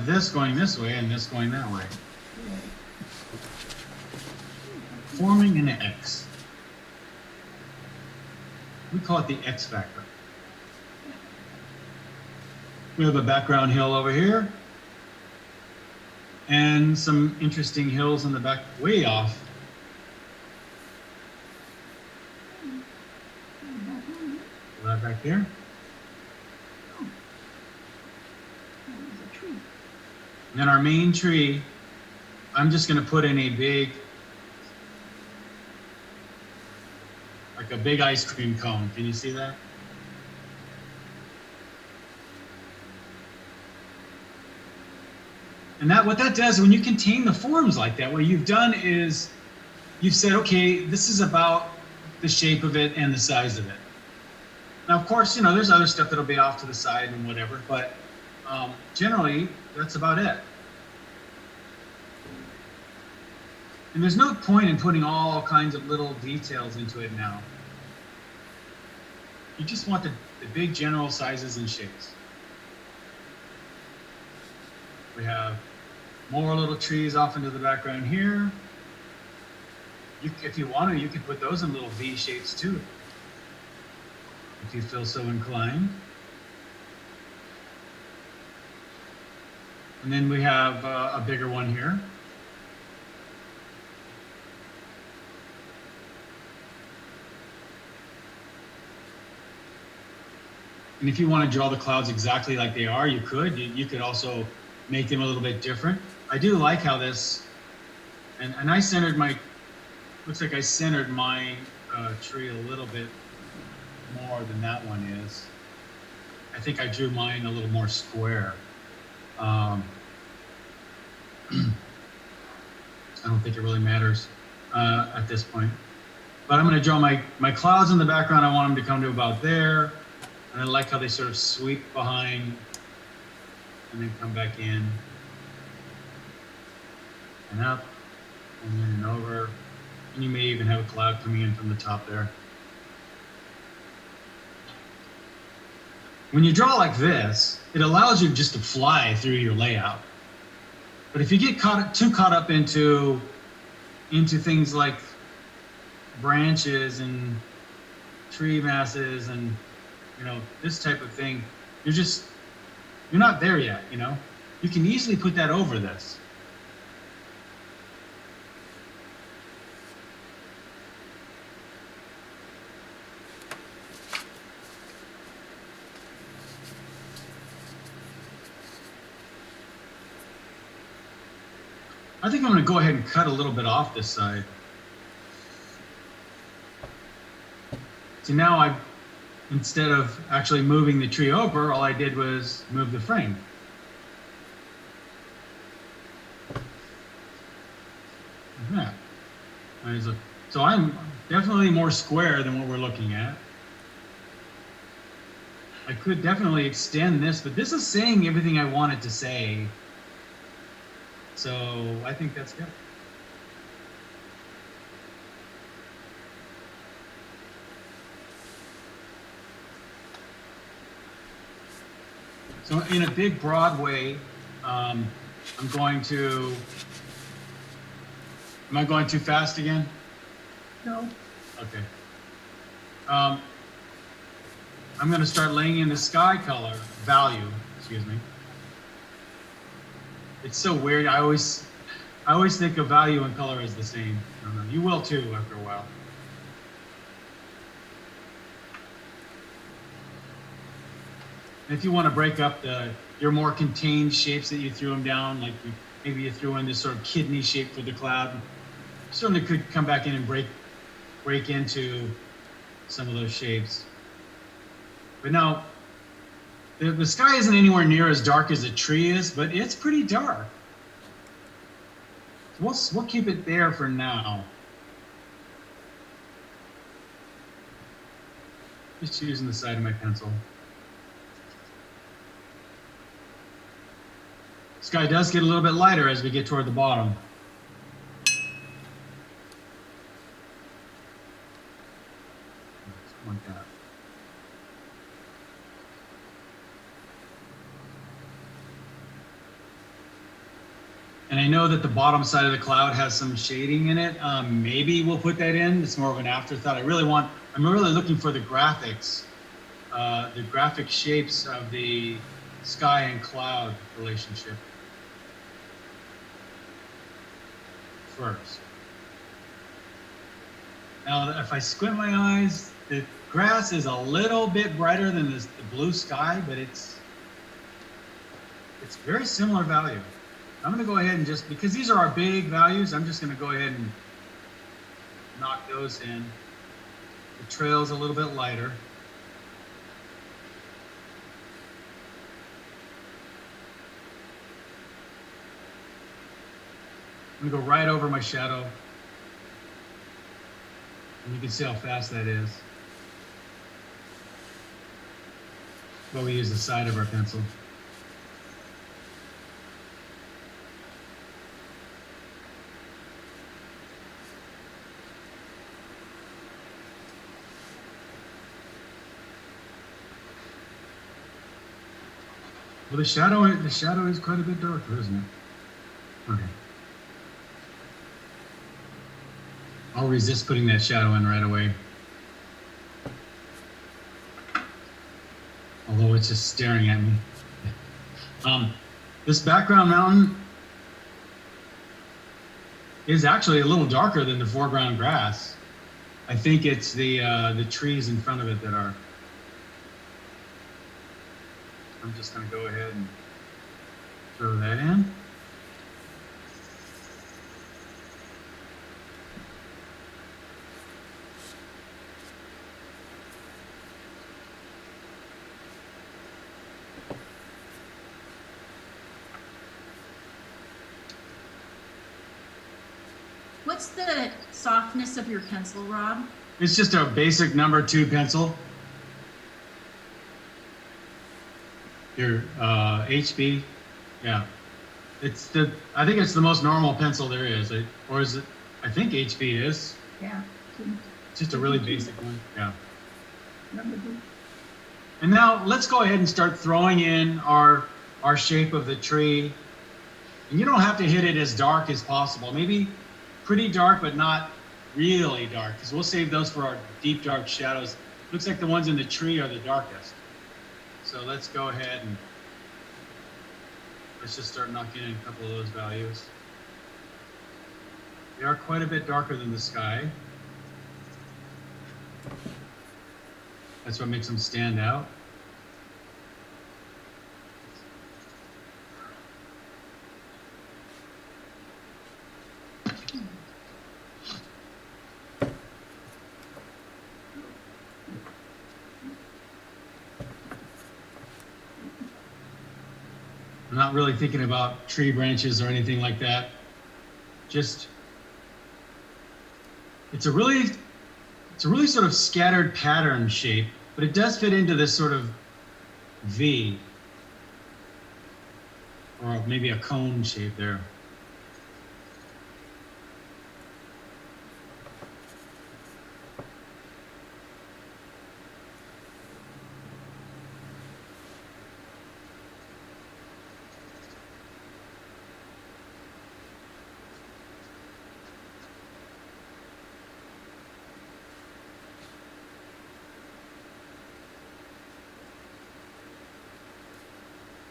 have this going this way and this going that way. Forming an X. We call it the X factor. We have a background hill over here and some interesting hills in the back, way off. That back there. And then our main tree, I'm just going to put in a big, like a big ice cream cone. Can you see that? And that, what that does, when you contain the forms like that, what you've done is you've said, okay, this is about the shape of it and the size of it. Now, of course, you know, there's other stuff that'll be off to the side and whatever, but generally, that's about it. And there's no point in putting all kinds of little details into it now. You just want the big general sizes and shapes. We have more little trees off into the background here. If you want to, you could put those in little V shapes too, if you feel so inclined. And then we have a bigger one here. And if you want to draw the clouds exactly like they are, you could. You could also make them a little bit different. I do like how this, and I centered my, looks like I centered my tree a little bit more than that one is. I think I drew mine a little more square. I don't think it really matters at this point. But I'm going to draw my clouds in the background. I want them to come to about there. And I like how they sort of sweep behind and then come back in and up and in and over. And you may even have a cloud coming in from the top there. When you draw like this, it allows you just to fly through your layout. But if you get too caught up into things like branches and tree masses and, you know, this type of thing, you're not there yet, you know? You can easily put that over this. I think I'm going to go ahead and cut a little bit off this side. So now instead of actually moving the tree over, all I did was move the frame. Like that. So I'm definitely more square than what we're looking at. I could definitely extend this, but this is saying everything I wanted to say. So I think that's good. So in a big, broad way, I'm going to, am I going too fast again? No. Okay. I'm going to start laying in the sky color value, excuse me. It's so weird. I always think of value and color as the same. I don't know. You will too after a while. And if you want to break up your more contained shapes that you threw them down, like maybe you threw in this sort of kidney shape for the cloud, you certainly could come back in and break into some of those shapes. But now, the sky isn't anywhere near as dark as a tree is, but it's pretty dark. We'll keep it there for now. Just using the side of my pencil. Sky does get a little bit lighter as we get toward the bottom. Like that. And I know that the bottom side of the cloud has some shading in it. Maybe we'll put that in. It's more of an afterthought. I'm really looking for the graphics, the graphic shapes of the sky and cloud relationship first. Now, if I squint my eyes, the grass is a little bit brighter than the blue sky, but it's very similar value. I'm going to go ahead and just, because these are our big values, I'm just going to go ahead and knock those in. The trail's a little bit lighter. I'm going to go right over my shadow. And you can see how fast that is. But we use the side of our pencil. Well, the shadow is quite a bit darker, isn't it? Okay. I'll resist putting that shadow in right away. Although it's just staring at me. This background mountain is actually a little darker than the foreground grass. I think it's the trees in front of it that are. I'm just going to go ahead and throw that in. What's the softness of your pencil, Rob? It's just a basic #2 pencil. Your HB, yeah. I think it's the most normal pencil there is, or is it? I think HB is. Yeah. It's just a really basic one, yeah. And now let's go ahead and start throwing in our shape of the tree. And you don't have to hit it as dark as possible. Maybe pretty dark, but not really dark, because we'll save those for our deep dark shadows. Looks like the ones in the tree are the darkest. So let's go ahead and let's just start knocking in a couple of those values. They are quite a bit darker than the sky. That's what makes them stand out. I'm not really thinking about tree branches or anything like that. Just, it's a really sort of scattered pattern shape, but it does fit into this sort of V, or maybe a cone shape there.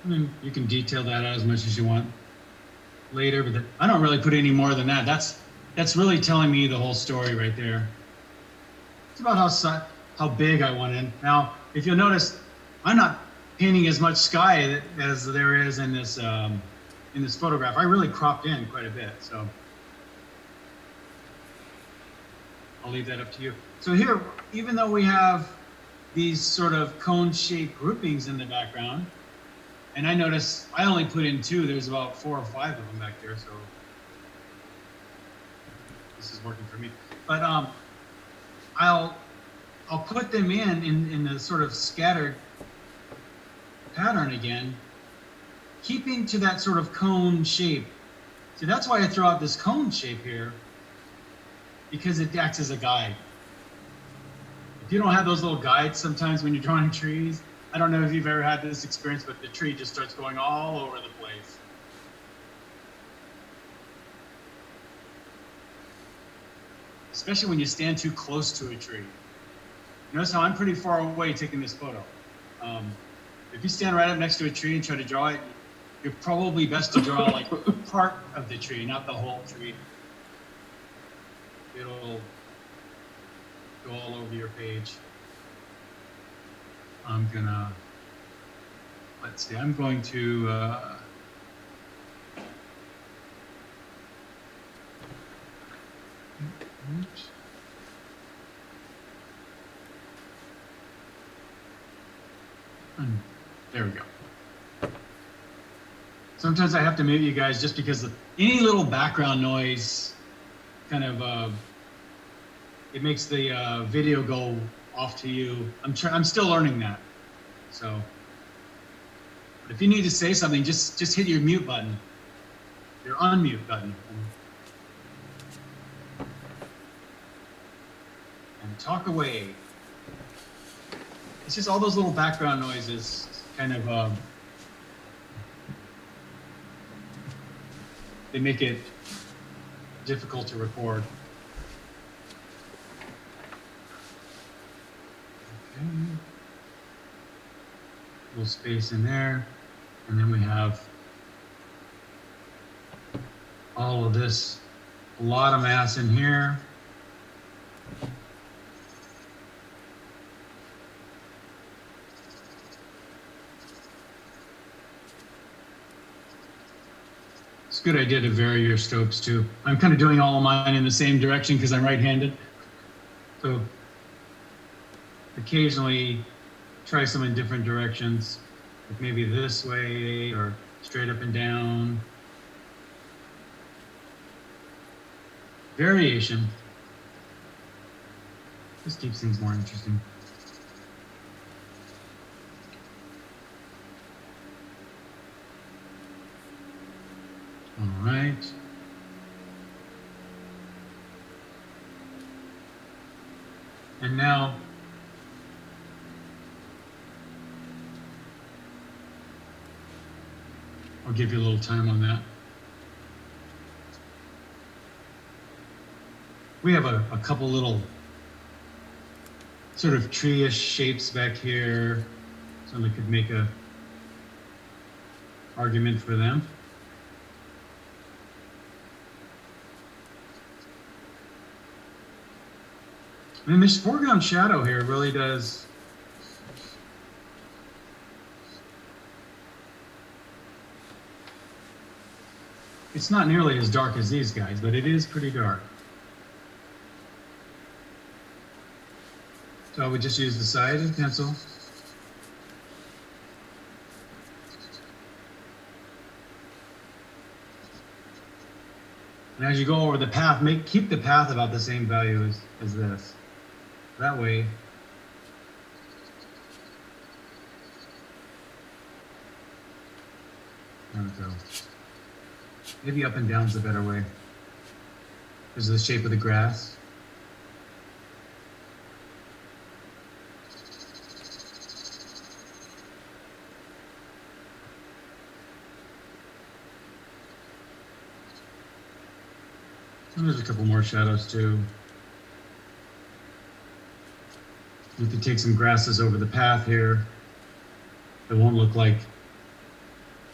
I mean, you can detail that out as much as you want later, but I don't really put any more than that. That's really telling me the whole story right there. It's about how big I want it. Now, if you'll notice, I'm not painting as much sky as there is in this photograph. I really cropped in quite a bit, so I'll leave that up to you. So here, even though we have these sort of cone-shaped groupings in the background, and I notice I only put in 2. There's about 4 or 5 of them back there, so this is working for me. But I'll put them in the sort of scattered pattern again, keeping to that sort of cone shape. So that's why I throw out this cone shape here, because it acts as a guide. If you don't have those little guides sometimes when you're drawing trees, I don't know if you've ever had this experience, but the tree just starts going all over the place. especially when you stand too close to a tree. Notice how I'm pretty far away taking this photo. If you stand right up next to a tree and try to draw it, you're probably best to draw like part of the tree, not the whole tree. It'll go all over your page. I'm gonna, let's see, I'm going to, oops. There we go. Sometimes I have to mute you guys just because any little background noise kind of, it makes the video go off to you. I'm still learning that. So, but if you need to say something, just hit your mute button, your unmute button. And talk away. It's just all those little background noises kind of, they make it difficult to record. Okay. A little space in there. And then we have all of this, a lot of mass in here. Good idea to vary your strokes too. I'm kind of doing all of mine in the same direction because I'm right-handed. So occasionally try some in different directions, like maybe this way or straight up and down. Variation. This keeps things more interesting. All right. And now, I'll give you a little time on that. We have a couple little sort of tree-ish shapes back here. Somebody could make a argument for them. I mean, this foreground shadow here really does. It's not nearly as dark as these guys, but it is pretty dark. So I would just use the side of the pencil. And as you go over the path, keep the path about the same value as this. That way, there we go. Maybe up and down's a better way. This is the shape of the grass. And there's a couple more shadows too. You can take some grasses over the path here. It won't look like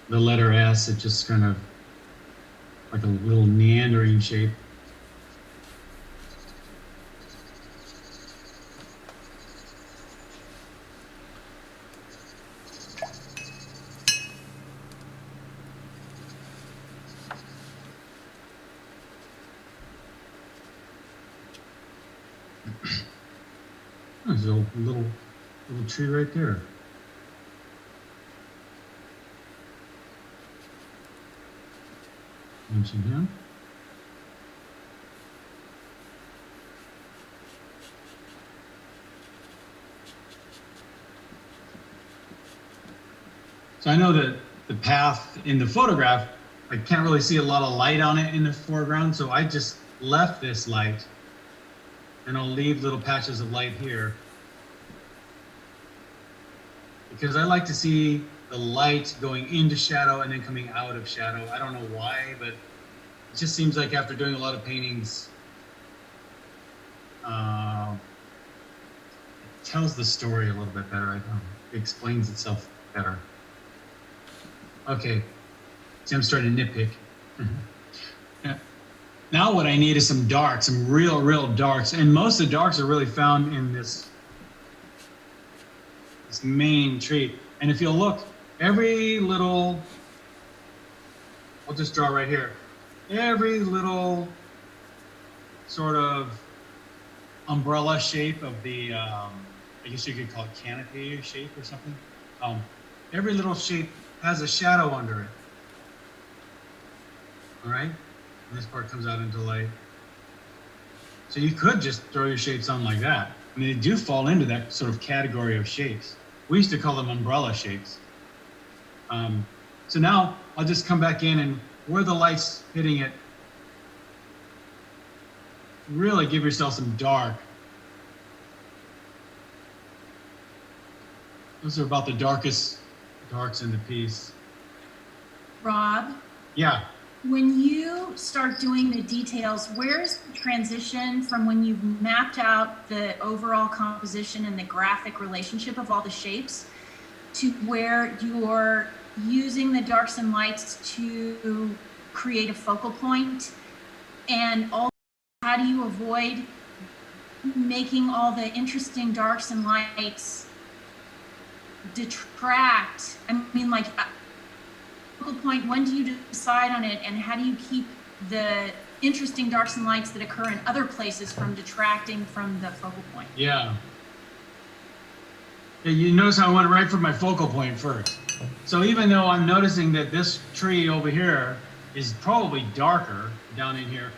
the letter S, it just kind of like a little meandering shape. There's a little tree right there. Mention him. So I know that the path in the photograph, I can't really see a lot of light on it in the foreground, so I just left this light, and I'll leave little patches of light here. Because I like to see the light going into shadow and then coming out of shadow. I don't know why, but it just seems like after doing a lot of paintings, it tells the story a little bit better. I don't know. It explains itself better. Okay, see, I'm starting to nitpick. Yeah. Now what I need is some darks, some real darks, and most of the darks are really found in this main tree. And if you'll look, every little, I'll just draw right here, every little sort of umbrella shape of the, I guess you could call it canopy shape or something. Every little shape has a shadow under it. All right, and this part comes out into light. So you could just throw your shapes on like that. I mean, they do fall into that sort of category of shapes. We used to call them umbrella shapes. So now I'll just come back in, and where the light's hitting it, really give yourself some dark. Those are about the darkest darks in the piece. Rob, Yeah. when you start doing the details, where's the transition from when you've mapped out the overall composition and the graphic relationship of all the shapes to where you're using the darks and lights to create a focal point? And also, how do you avoid making all the interesting darks and lights detract? I mean, like, focal point, when do you decide on it, and how do you keep the interesting darks and lights that occur in other places from detracting from the focal point? Yeah. Yeah, you notice how I went right for my focal point first. So even though I'm noticing that this tree over here is probably darker down in here,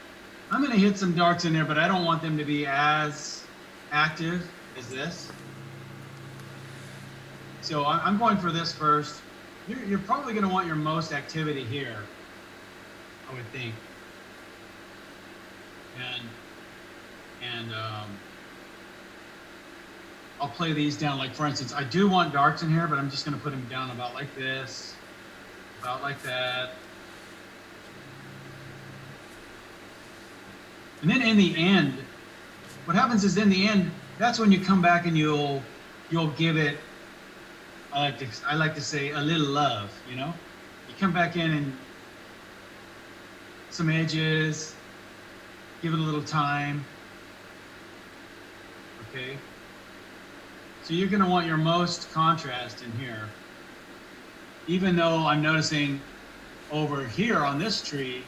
I'm going to hit some darks in there, but I don't want them to be as active as this. So I'm going for this first. You're probably going to want your most activity here, I would think. And I'll play these down. Like, for instance, I do want darks in here, but I'm just going to put them down about like this, about like that. And then in the end, what happens is in the end, that's when you come back and you'll give it, I like to say, a little love, you know? You come back in and some edges, give it a little time. Okay? So you're gonna want your most contrast in here. Even though I'm noticing over here on this tree,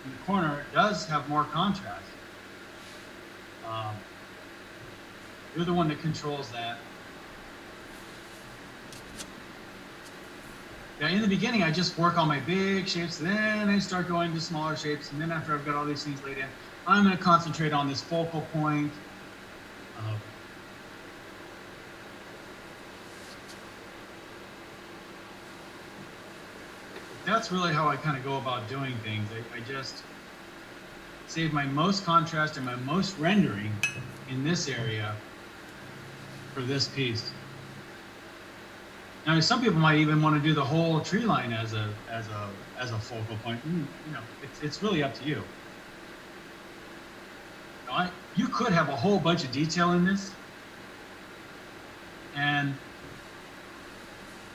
in the corner, it does have more contrast. You're the one that controls that. Yeah, in the beginning, I just work on my big shapes, then I start going to smaller shapes, and then after I've got all these things laid in, I'm going to concentrate on this focal point. That's really how I kind of go about doing things. I just save my most contrast and my most rendering in this area for this piece. Now, some people might even want to do the whole tree line as a focal point. You know, it's really up to you. Now, you could have a whole bunch of detail in this, and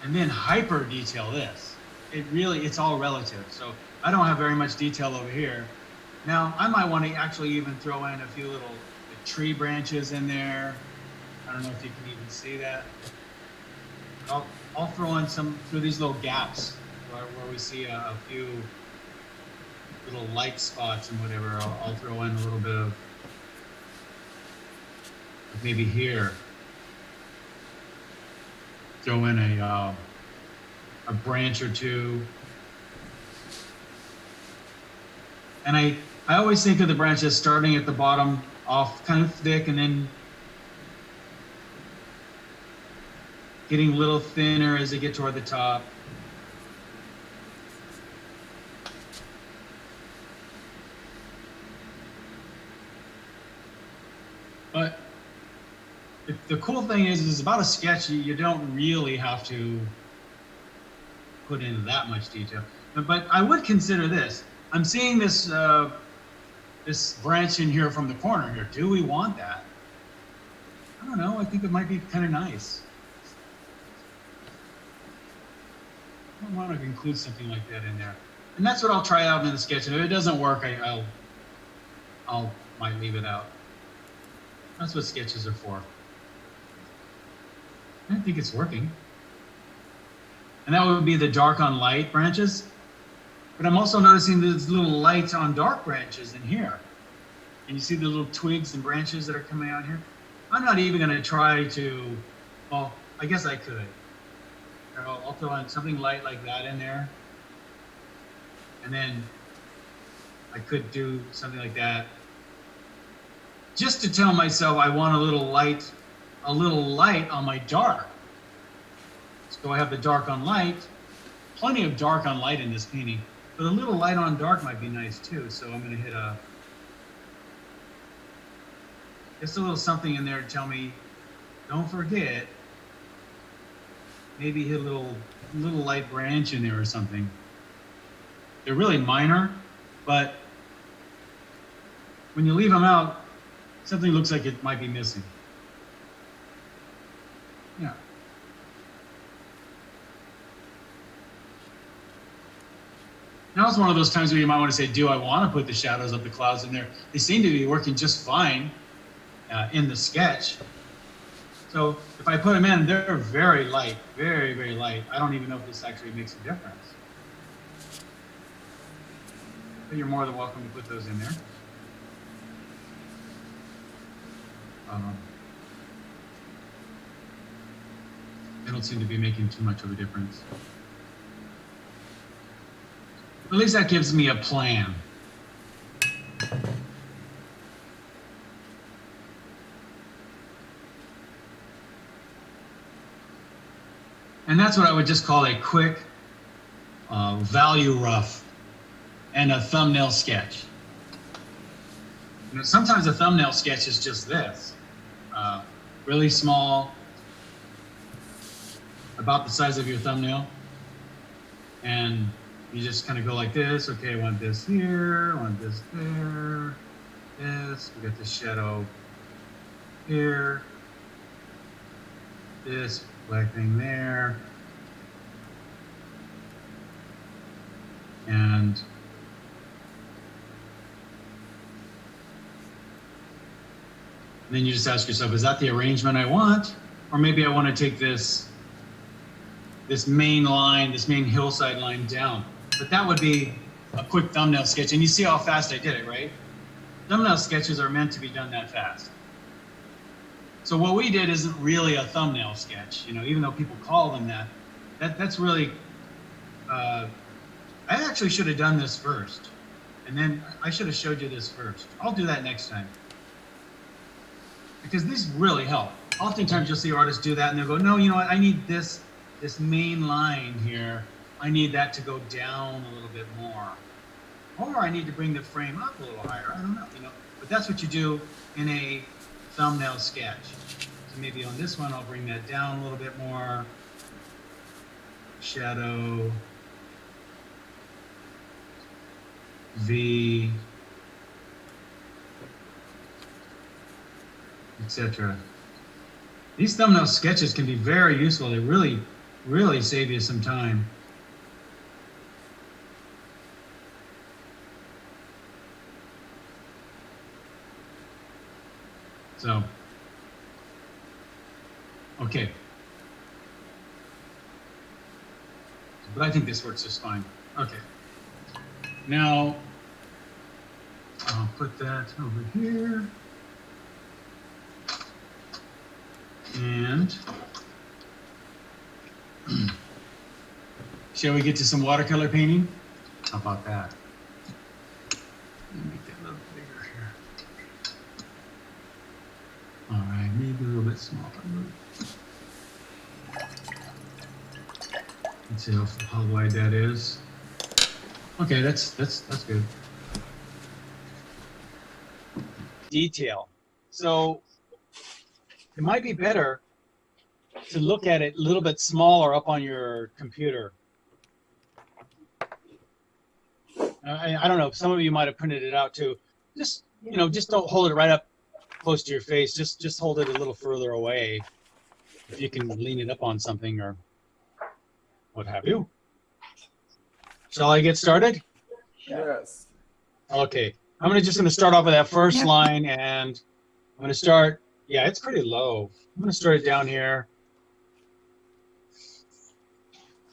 then hyper detail this. It's all relative. So I don't have very much detail over here. Now, I might want to actually even throw in a few little tree branches in there. I don't know if you can even see that. I'll throw in some through these little gaps where we see a few little light spots and whatever. I'll throw in a little bit of maybe here. Throw in a branch or two. And I always think of the branches starting at the bottom off kind of thick and then getting a little thinner as they get toward the top. But the cool thing is about a sketch, you don't really have to put in that much detail. But I would consider this. I'm seeing this this branch in here from the corner here. Do we want that? I don't know. I think it might be kind of nice. I want to include something like that in there. And that's what I'll try out in the sketch. And if it doesn't work, I'll might leave it out. That's what sketches are for. I think it's working. And that would be the dark on light branches. But I'm also noticing these little light on dark branches in here. And you see the little twigs and branches that are coming out here? I'm not even going to try to, well, I guess I could. I'll throw in something light like that in there. And then I could do something like that. Just to tell myself I want a little light on my dark. So I have the dark on light, plenty of dark on light in this painting, but a little light on dark might be nice too. So I'm going to hit just a little something in there to tell me, don't forget, maybe hit a little light branch in there or something. They're really minor, but when you leave them out, something looks like it might be missing. Yeah. Now it's one of those times where you might want to say, do I want to put the shadows of the clouds in there? They seem to be working just fine in the sketch. So if I put them in, they're very light, very, very light. I don't even know if this actually makes a difference. But you're more than welcome to put those in there. They don't seem to be making too much of a difference. At least that gives me a plan. And that's what I would just call a quick value rough and a thumbnail sketch. You know, sometimes a thumbnail sketch is just this, really small, about the size of your thumbnail. And you just kind of go like this. Okay, I want this here, I want this there, this, we got this shadow here, this black thing there, and then you just ask yourself, is that the arrangement I want? Or maybe I want to take this main line, this main hillside line down. But that would be a quick thumbnail sketch. And you see how fast I did it, right? Thumbnail sketches are meant to be done that fast. So what we did isn't really a thumbnail sketch, you know, even though people call them that. That's really, I actually should have done this first. And then I should have showed you this first. I'll do that next time. Because these really help. Oftentimes you'll see artists do that and they'll go, no, you know what, I need this main line here, I need that to go down a little bit more. Or I need to bring the frame up a little higher, I don't know, you know. But that's what you do in a thumbnail sketch. So maybe on this one, I'll bring that down a little bit more. Shadow. V. Etc. These thumbnail sketches can be very useful. They really save you some time. So, okay. But I think this works just fine. Okay. Now, I'll put that over here. And shall we get to some watercolor painting? How about that? Let me make that a little bigger here. All right, maybe a little bit smaller. Let's see how wide that is. Okay, that's good. Detail. So it might be better to look at it a little bit smaller up on your computer. I don't know, some of you might have printed it out too. just, just don't hold it right up close to your face. Just hold it a little further away. If you can lean it up on something or what have you. Shall I get started? Yes. Okay. I'm just going to start off with that first line, and I'm going to start, yeah, it's pretty low. I'm going to start it down here.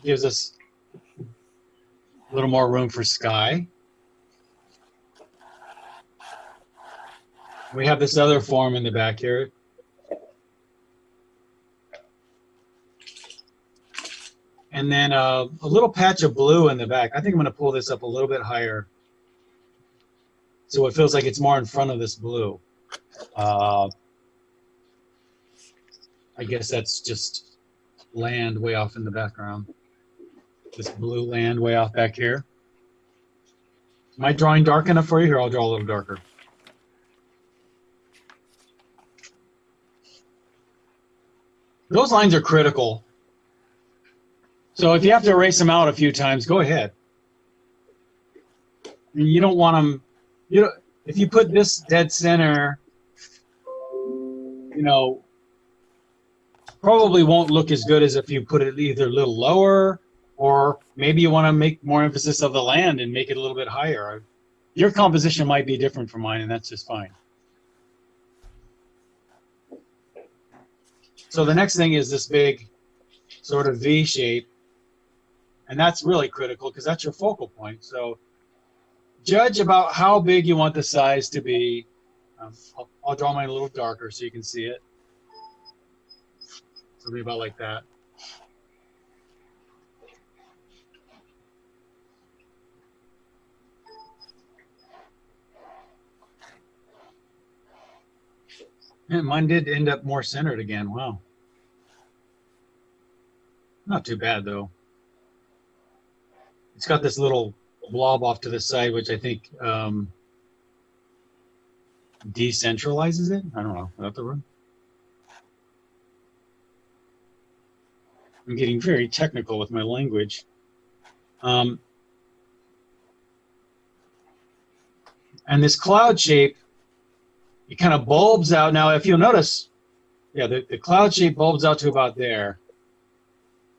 Gives us a little more room for sky. We have this other form in the back here. And then a little patch of blue in the back. I think I'm going to pull this up a little bit higher, so it feels like it's more in front of this blue. I guess that's just land way off in the background. This blue land way off back here. Am I drawing dark enough for you? Here, I'll draw a little darker. Those lines are critical. So if you have to erase them out a few times, go ahead. You don't want them, if you put this dead center, probably won't look as good as if you put it either a little lower, or maybe you want to make more emphasis of the land and make it a little bit higher. Your composition might be different from mine, and that's just fine. So the next thing is this big sort of V shape. And that's really critical because that's your focal point. So judge about how big you want the size to be. I'll draw mine a little darker so you can see it. Something about like that. And mine did end up more centered again. Wow. Not too bad though. It's got this little blob off to the side, which I think decentralizes it. I don't know. Is that the word? I'm getting very technical with my language. And this cloud shape, it kind of bulbs out. Now, if you'll notice, yeah, the cloud shape bulbs out to about there.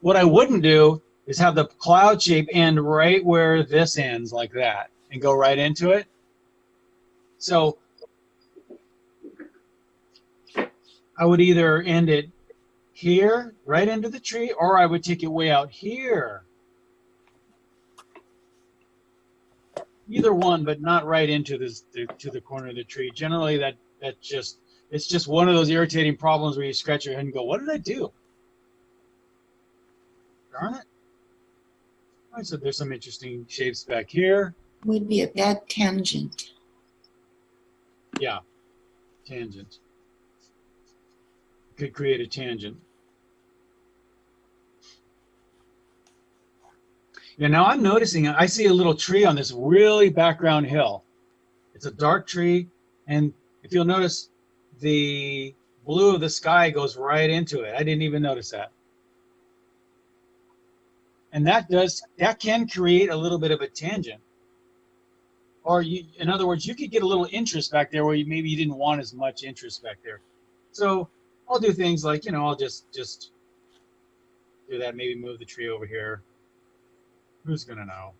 What I wouldn't do is have the cloud shape end right where this ends, like that, and go right into it. So I would either end it here, right into the tree, or I would take it way out here. Either one, but not right into to the corner of the tree. Generally, it's just one of those irritating problems where you scratch your head and go, "What did I do? Darn it!" All right, so there's some interesting shapes back here. Would be a bad tangent. Yeah, tangent. Could create a tangent. Yeah, now I'm noticing, I see a little tree on this really background hill. It's a dark tree, and if you'll notice, the blue of the sky goes right into it. I didn't even notice that. And that can create a little bit of a tangent. Or in other words, you could get a little interest back there where maybe you didn't want as much interest back there. So I'll do things like, I'll just do that, maybe move the tree over here. Who's gonna know?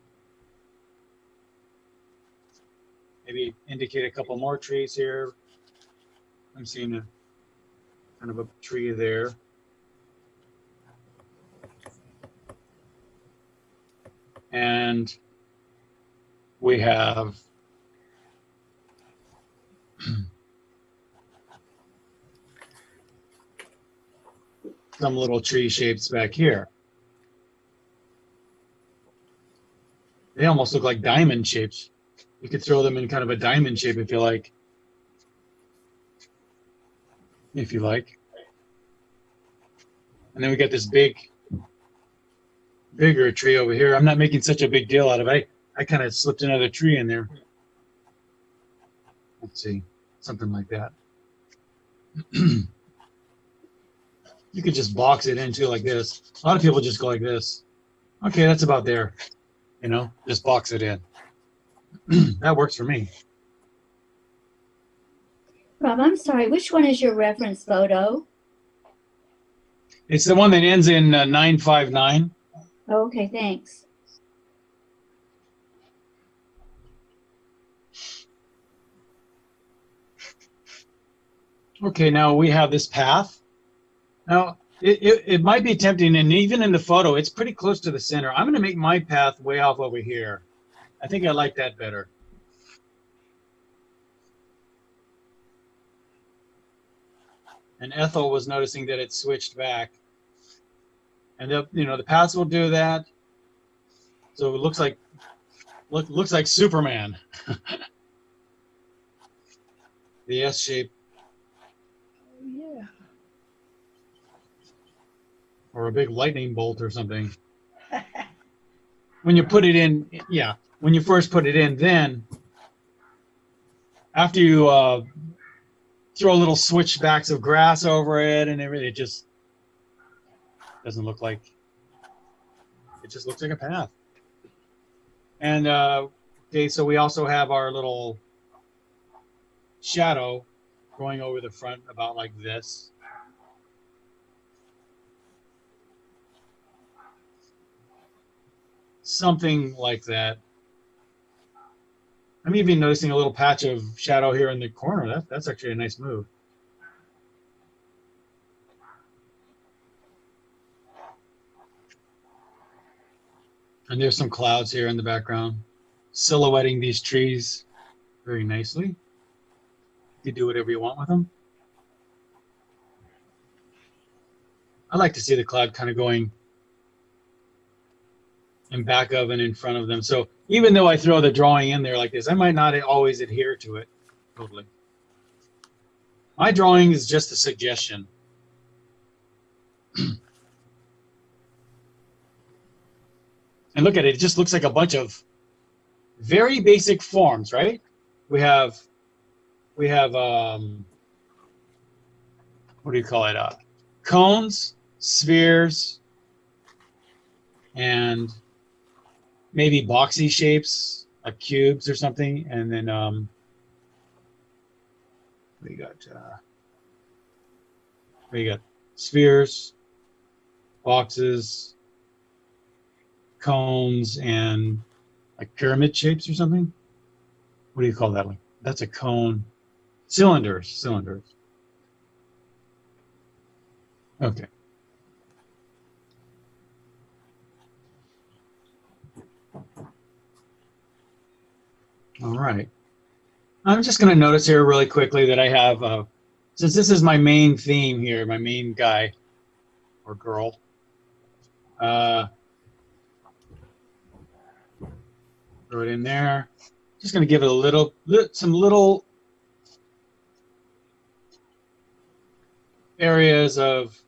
Maybe indicate a couple more trees here. I'm seeing a kind of a tree there. And we have some little tree shapes back here. They almost look like diamond shapes. You could throw them in kind of a diamond shape if you like. And then we got this bigger tree over here. I'm not making such a big deal out of it. I kind of slipped another tree in there. Let's see, something like that. You could just box it into like this. A lot of people just go like this. Okay, that's about there. Just box it in. That works for me. Rob, I'm sorry. Which one is your reference photo? It's the one that ends in 959. Oh, okay, thanks. Okay, now we have this path. Now, it might be tempting, and even in the photo, it's pretty close to the center. I'm going to make my path way off over here. I think I like that better. And Ethel was noticing that it switched back. And the paths will do that. So it looks like Superman. The S shape. Yeah. Or a big lightning bolt or something. When you put it in, yeah, when you first put it in, then after you throw little switchbacks of grass over it and everything, it just doesn't look like, it just looks like a path. And okay, so we also have our little shadow going over the front about like this. Something like that. I'm even noticing a little patch of shadow here in the corner. That's actually a nice move. And there's some clouds here in the background, silhouetting these trees very nicely. You can do whatever you want with them. I like to see the cloud kind of going in back of and in front of them. So even though I throw the drawing in there like this, I might not always adhere to it totally. My drawing is just a suggestion. And look at it, it just looks like a bunch of very basic forms, right? We have what do you call it? Cones, spheres, and maybe boxy shapes, like cubes or something. And then we got spheres, boxes, cones, and like pyramid shapes or something. What do you call that one? That's a cone. Cylinders. Okay. All right. I'm just going to notice here really quickly that I have, since this is my main theme here, my main guy or girl, throw it in there. Just going to give it some little areas of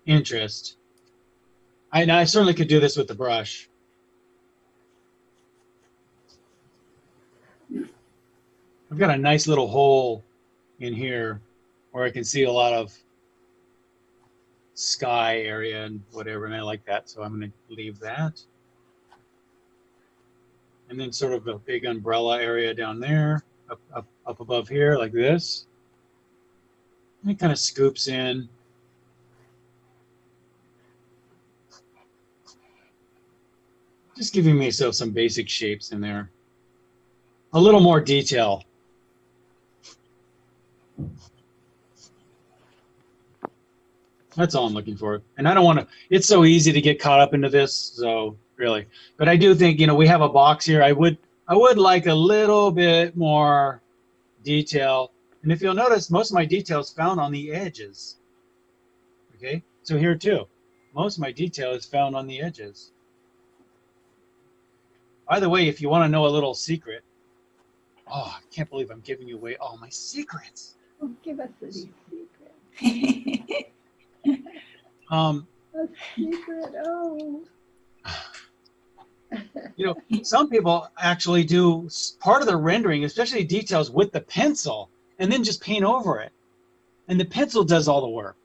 interest. I certainly could do this with the brush. I've got a nice little hole in here where I can see a lot of sky area and whatever, and I like that, so I'm going to leave that. And then sort of a big umbrella area down there, up above here, like this. And it kind of scoops in. Just giving myself some basic shapes in there. A little more detail. That's all I'm looking for. And I don't want to, it's so easy to get caught up into this, so really. But I do think, we have a box here. I would like a little bit more detail. And if you'll notice, most of my detail is found on the edges. Okay, so here too, most of my detail is found on the edges. By the way, if you want to know a little secret, oh, I can't believe I'm giving you away all my secrets. Oh, give us a secret. A secret. Oh. Some people actually do part of the rendering, especially details, with the pencil, and then just paint over it. And the pencil does all the work.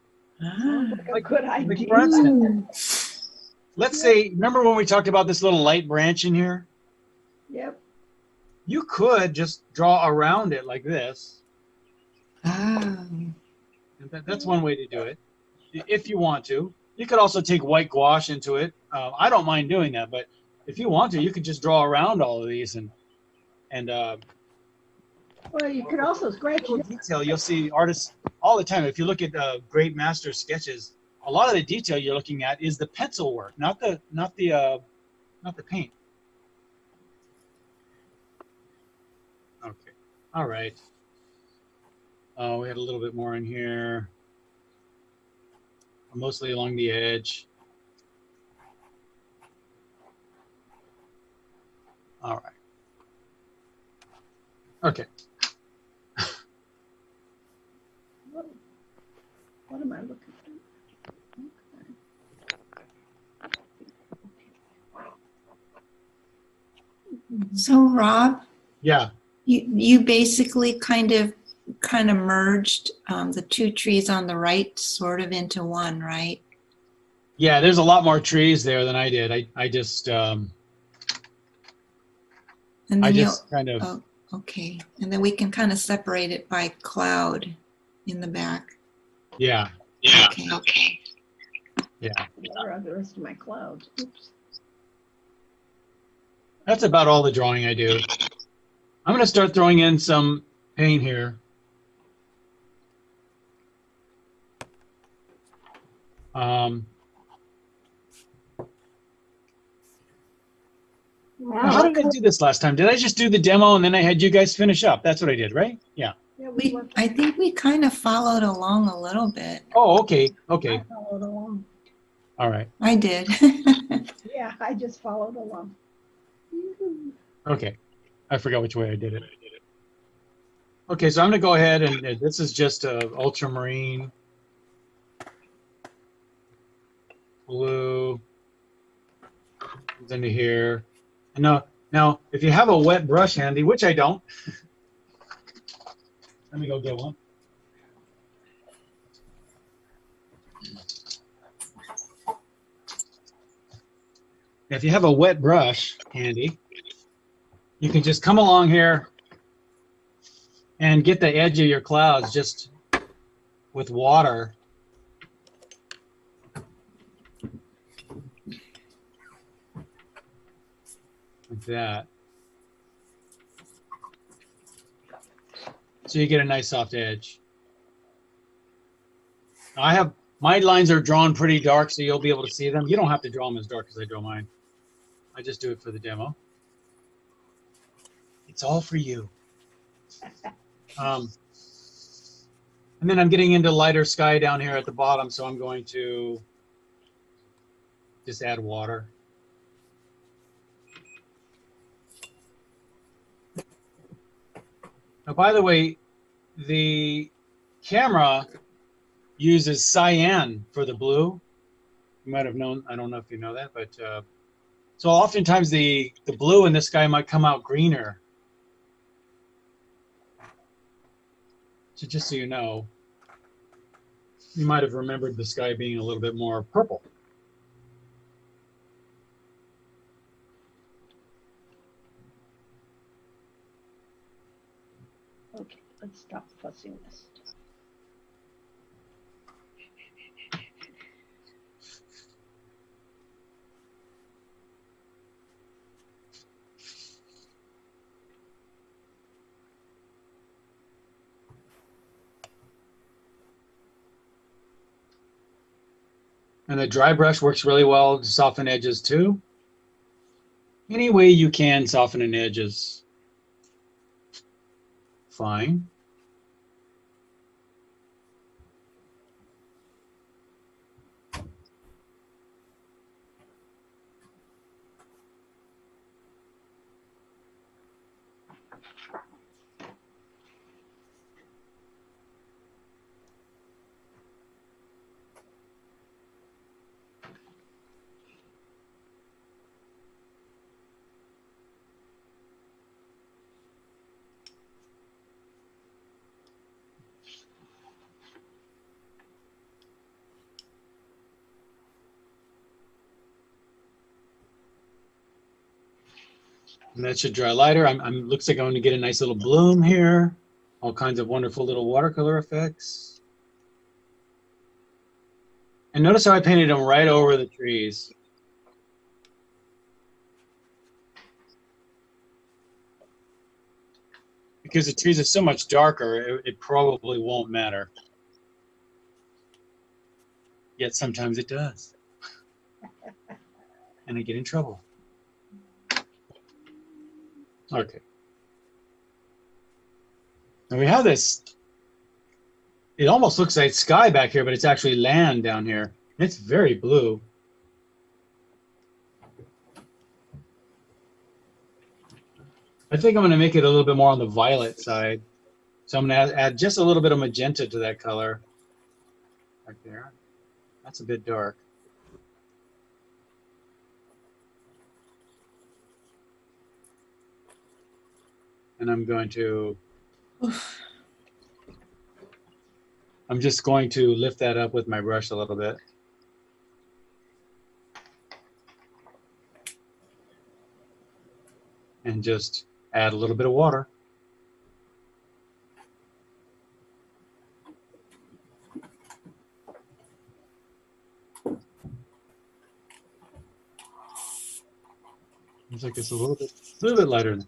Like a good idea. Like for instance, let's say, remember when we talked about this little light branch in here? Yep. You could just draw around it like this, And that's one way to do it, if you want to. You could also take white gouache into it. I don't mind doing that, but if you want to, you could just draw around all of these and Well, you could also scratch it. detail. You'll see artists all the time. If you look at great master sketches, a lot of the detail you're looking at is the pencil work, not the paint. Okay, all right. We had a little bit more in here, mostly along the edge. All right. Okay. What am I looking at? So Rob, Yeah. you basically kind of merged the two trees on the right sort of into one, right? Yeah, there's a lot more trees there than I did. I just And then kind of oh, okay. And then we can kind of separate it by cloud in the back. yeah. Okay. Yeah. Where are the rest of my clouds? Oops. That's about all the drawing I do. I'm going to start throwing in some paint here. Wow. How did I do this last time? Did I just do the demo and then I had you guys finish up? That's what I did, right? Yeah. Yeah, I think we kind of followed along a little bit. Oh, okay. I Okay. followed along. All right. I did. Yeah, I just followed along. Okay. I forgot which way I did it. Okay, so I'm going to go ahead and this is just ultramarine blue comes into here. And now, if you have a wet brush handy, which I don't, let me go get one. If you have a wet brush handy, you can just come along here and get the edge of your clouds just with water. Like that. So you get a nice soft edge. Now my lines are drawn pretty dark, so you'll be able to see them. You don't have to draw them as dark as I draw mine. I just do it for the demo. It's all for you. And then I'm getting into lighter sky down here at the bottom, so I'm going to just add water. Now, by the way, the camera uses cyan for the blue. You might have known, I don't know if you know that, but so oftentimes the blue in the sky might come out greener. So just so you know, you might have remembered the sky being a little bit more purple. Okay, let's stop fussing this. And the dry brush works really well to soften edges too. Any way you can soften an edge is fine. And that should dry lighter. Looks like I'm going to get a nice little bloom here. All kinds of wonderful little watercolor effects. And notice how I painted them right over the trees. Because the trees are so much darker, it probably won't matter. Yet sometimes it does. And I get in trouble. Okay. And we have this, it almost looks like sky back here, but it's actually land down here. It's very blue. I think I'm going to make it a little bit more on the violet side. So I'm going to add just a little bit of magenta to that color. Right there. That's a bit dark. And I'm going to, I'm just going to lift that up with my brush a little bit. And just add a little bit of water. Looks like it's a little bit lighter.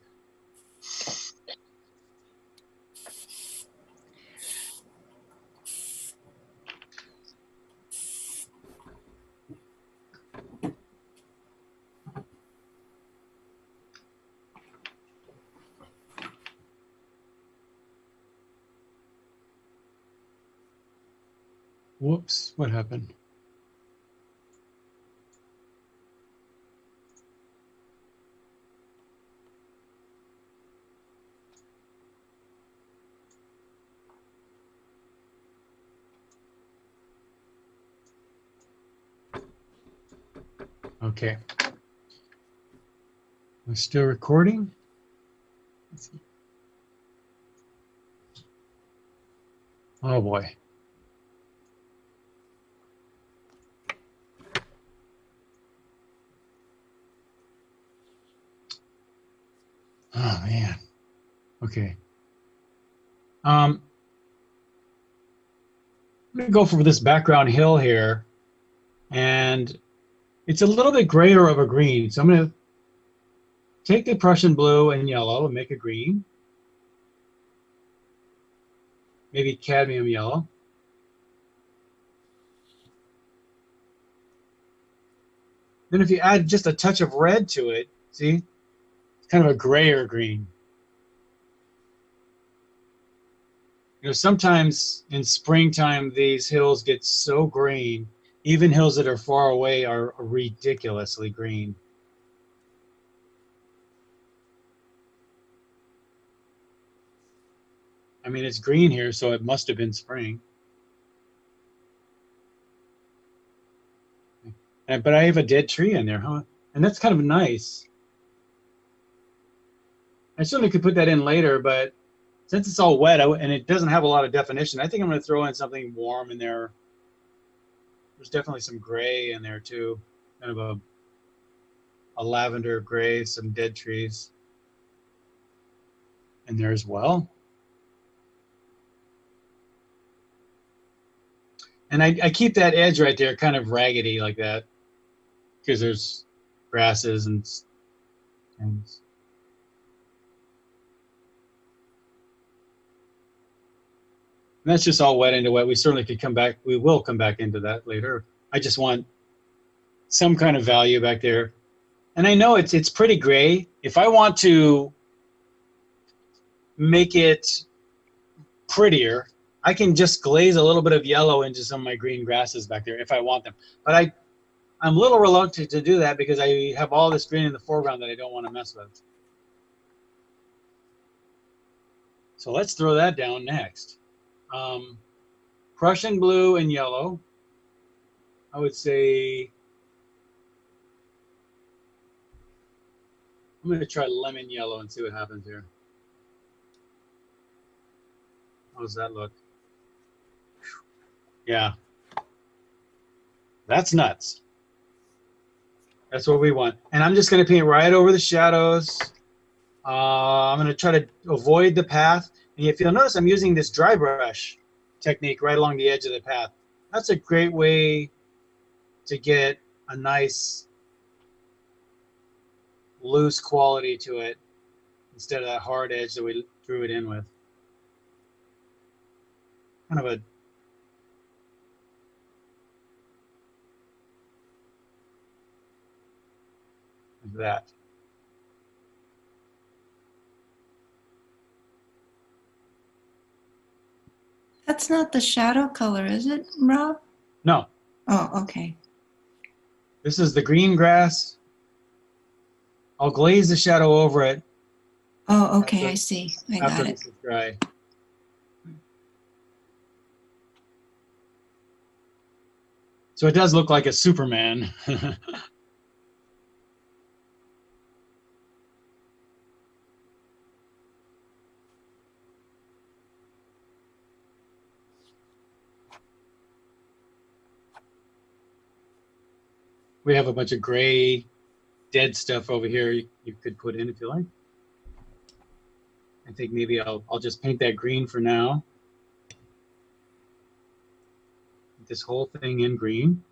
Whoops, what happened? Okay. We're still recording. Let's see. Oh boy. Oh man. Okay. I'm gonna go for this background hill here, and it's a little bit grayer of a green. So I'm gonna take the Prussian blue and yellow and make a green. Maybe cadmium yellow. Then if you add just a touch of red to it, see? It's kind of a grayer green. You know, sometimes in springtime, these hills get so green. Even hills that are far away are ridiculously green. I mean, it's green here, so it must have been spring. But I have a dead tree in there, huh? And that's kind of nice. I certainly could put that in later, but since it's all wet and it doesn't have a lot of definition, I think I'm going to throw in something warm in there. There's definitely some gray in there too, kind of a lavender gray, some dead trees in there as well. And I keep that edge right there kind of raggedy like that because there's grasses and things. And that's just all wet into wet. We certainly could come back. We will come back into that later. I just want some kind of value back there. And I know it's pretty gray. If I want to make it prettier, I can just glaze a little bit of yellow into some of my green grasses back there if I want them. But I'm a little reluctant to do that because I have all this green in the foreground that I don't want to mess with. So let's throw that down next. Prussian blue and yellow. I would say I'm going to try lemon yellow and see what happens here. How does that look? Yeah. That's nuts. That's what we want. And I'm just going to paint right over the shadows. I'm going to try to avoid the path. And if you'll notice, I'm using this dry brush technique right along the edge of the path. That's a great way to get a nice loose quality to it instead of that hard edge that we drew it in with. Kind of a like that. That's not the shadow color, is it, Rob? No, Oh, okay. this is the green grass. I'll glaze the shadow over it Oh, okay, after- I see. I after got it. this is dry. So it does look like a Superman. We have a bunch of gray, dead stuff over here you could put in if you like. I think maybe I'll just paint that green for now. This whole thing in green.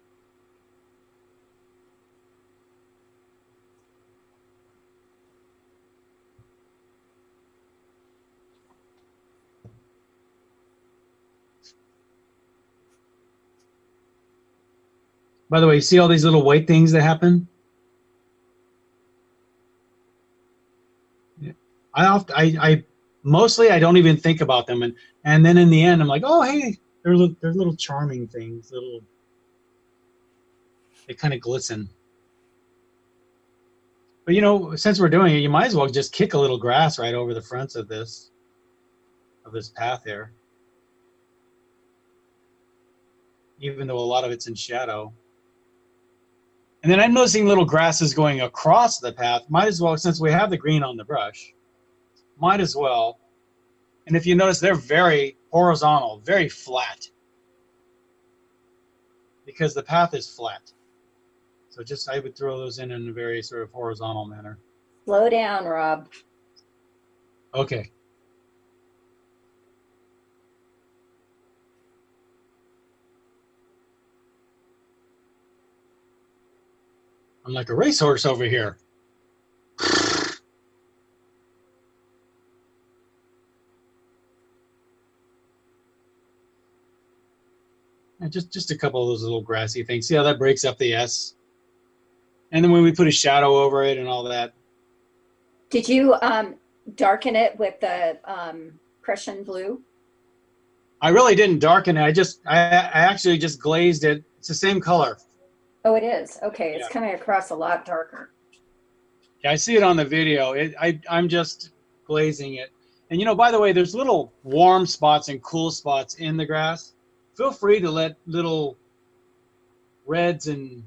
By the way, you see all these little white things that happen? I mostly I don't even think about them, and then in the end I'm like, oh hey, they're little charming things, they kind of glisten. But you know, since we're doing it, you might as well just kick a little grass right over the fronts of this path here, even though a lot of it's in shadow. And then I'm noticing little grasses going across the path. Might as well, since we have the green on the brush, might as well. And if you notice, they're very horizontal, very flat, because the path is flat. So just I would throw those in a very sort of horizontal manner. Slow down, Rob. Okay. I'm like a racehorse over here. And just a couple of those little grassy things. See how that breaks up the S? And then when we put a shadow over it and all that. Did you darken it with the Prussian blue? I really didn't darken it. I actually just glazed it. It's the same color. Oh, it is. Okay, it's Yeah. coming across a lot darker. Yeah, I see it on the video. I'm just glazing it. And you know, by the way, there's little warm spots and cool spots in the grass. Feel free to let little reds and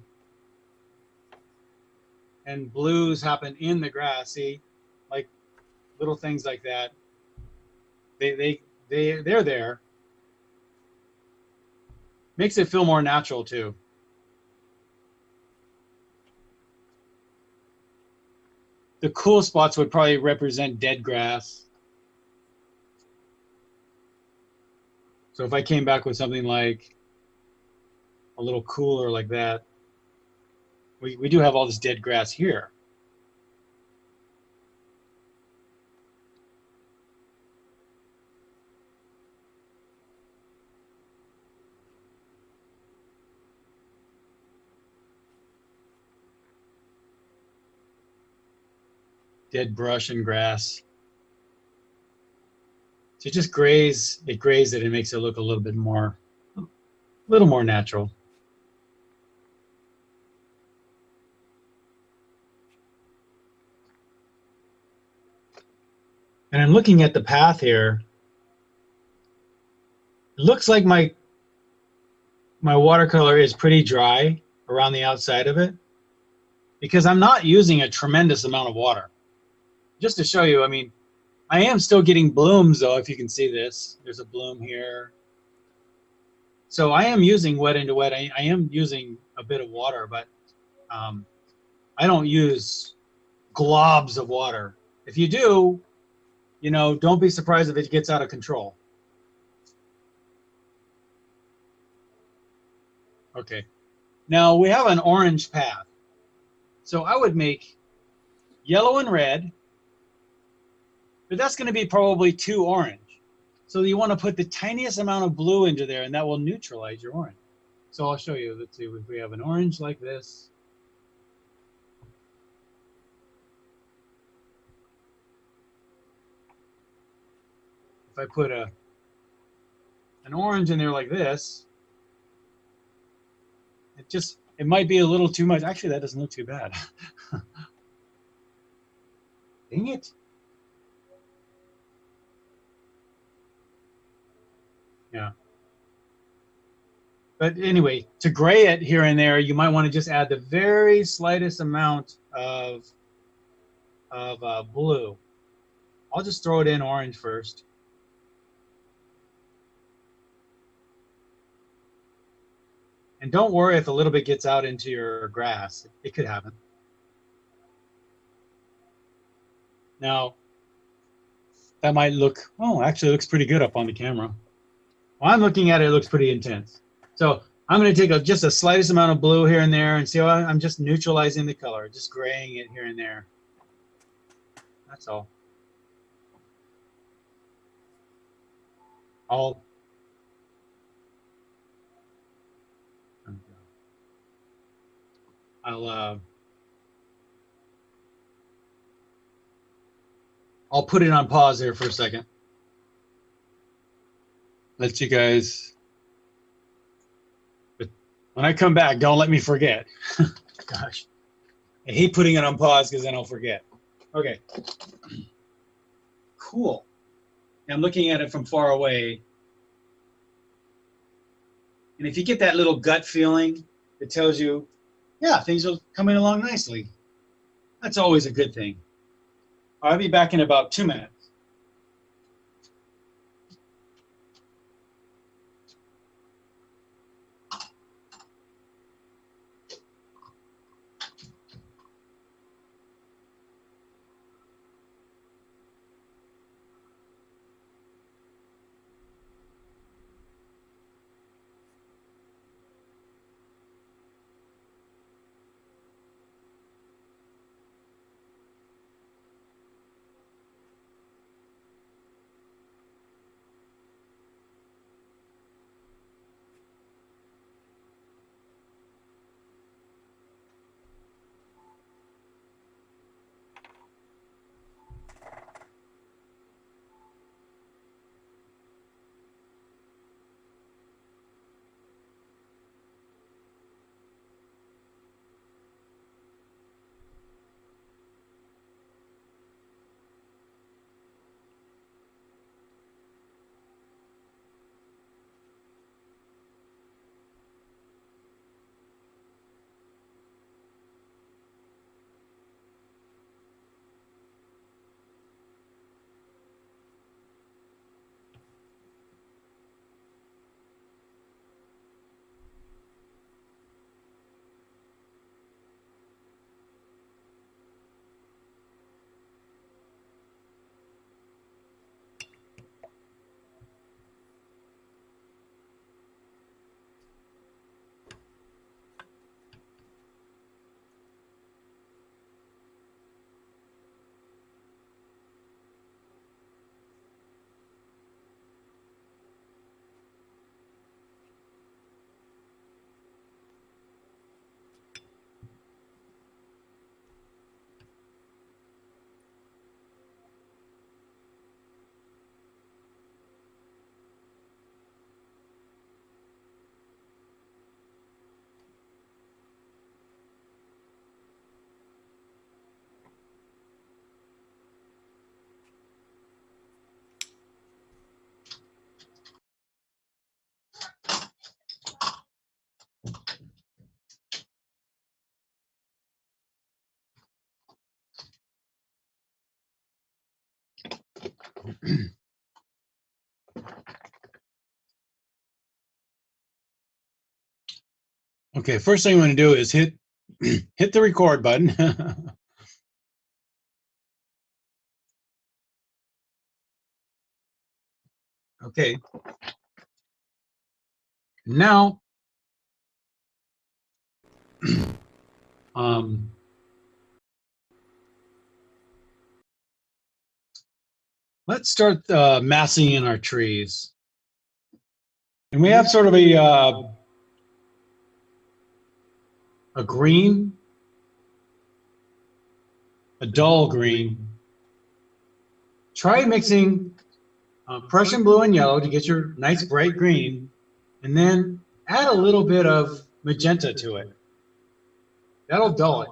blues happen in the grass. See, like little things like that. They're there. Makes it feel more natural too. The cool spots would probably represent dead grass. So if I came back with something like a little cooler like that, we do have all this dead grass here. Dead brush and grass. So just graze it, and it makes it look a little more natural. And I'm looking at the path here. It looks like my watercolor is pretty dry around the outside of it because I'm not using a tremendous amount of water. Just to show you, I mean, I am still getting blooms though, if you can see this. There's a bloom here. So I am using wet into wet. I am using a bit of water, but I don't use globs of water. If you do, you know, don't be surprised if it gets out of control. Okay. Now we have an orange path. So I would make yellow and red, but that's going to be probably too orange. So you want to put the tiniest amount of blue into there, and that will neutralize your orange. So I'll show you. Let's see if we have an orange like this. If I put an orange in there like this, it might be a little too much. Actually, that doesn't look too bad. Dang it. Yeah. But anyway, to gray it here and there, you might want to just add the very slightest amount of blue. I'll just throw it in orange first. And don't worry if a little bit gets out into your grass. It could happen. Now, that might look, oh, actually it looks pretty good up on the camera. While I'm looking at it, it looks pretty intense. So I'm going to take just the slightest amount of blue here and there and see how I'm just neutralizing the color, just graying it here and there. That's all. I'll put it on pause there for a second. Let you guys, but when I come back, don't let me forget. Gosh, I hate putting it on pause because then I'll forget. Okay, cool. I'm looking at it from far away. And if you get that little gut feeling, it tells you, yeah, things are coming along nicely. That's always a good thing. I'll be back in about 2 minutes. Okay, first thing I'm going to do is hit the record button. Okay. Now Let's start massing in our trees. And we have sort of a green, a dull green. Try mixing Prussian blue and yellow to get your nice bright green, and then add a little bit of magenta to it. That'll dull it.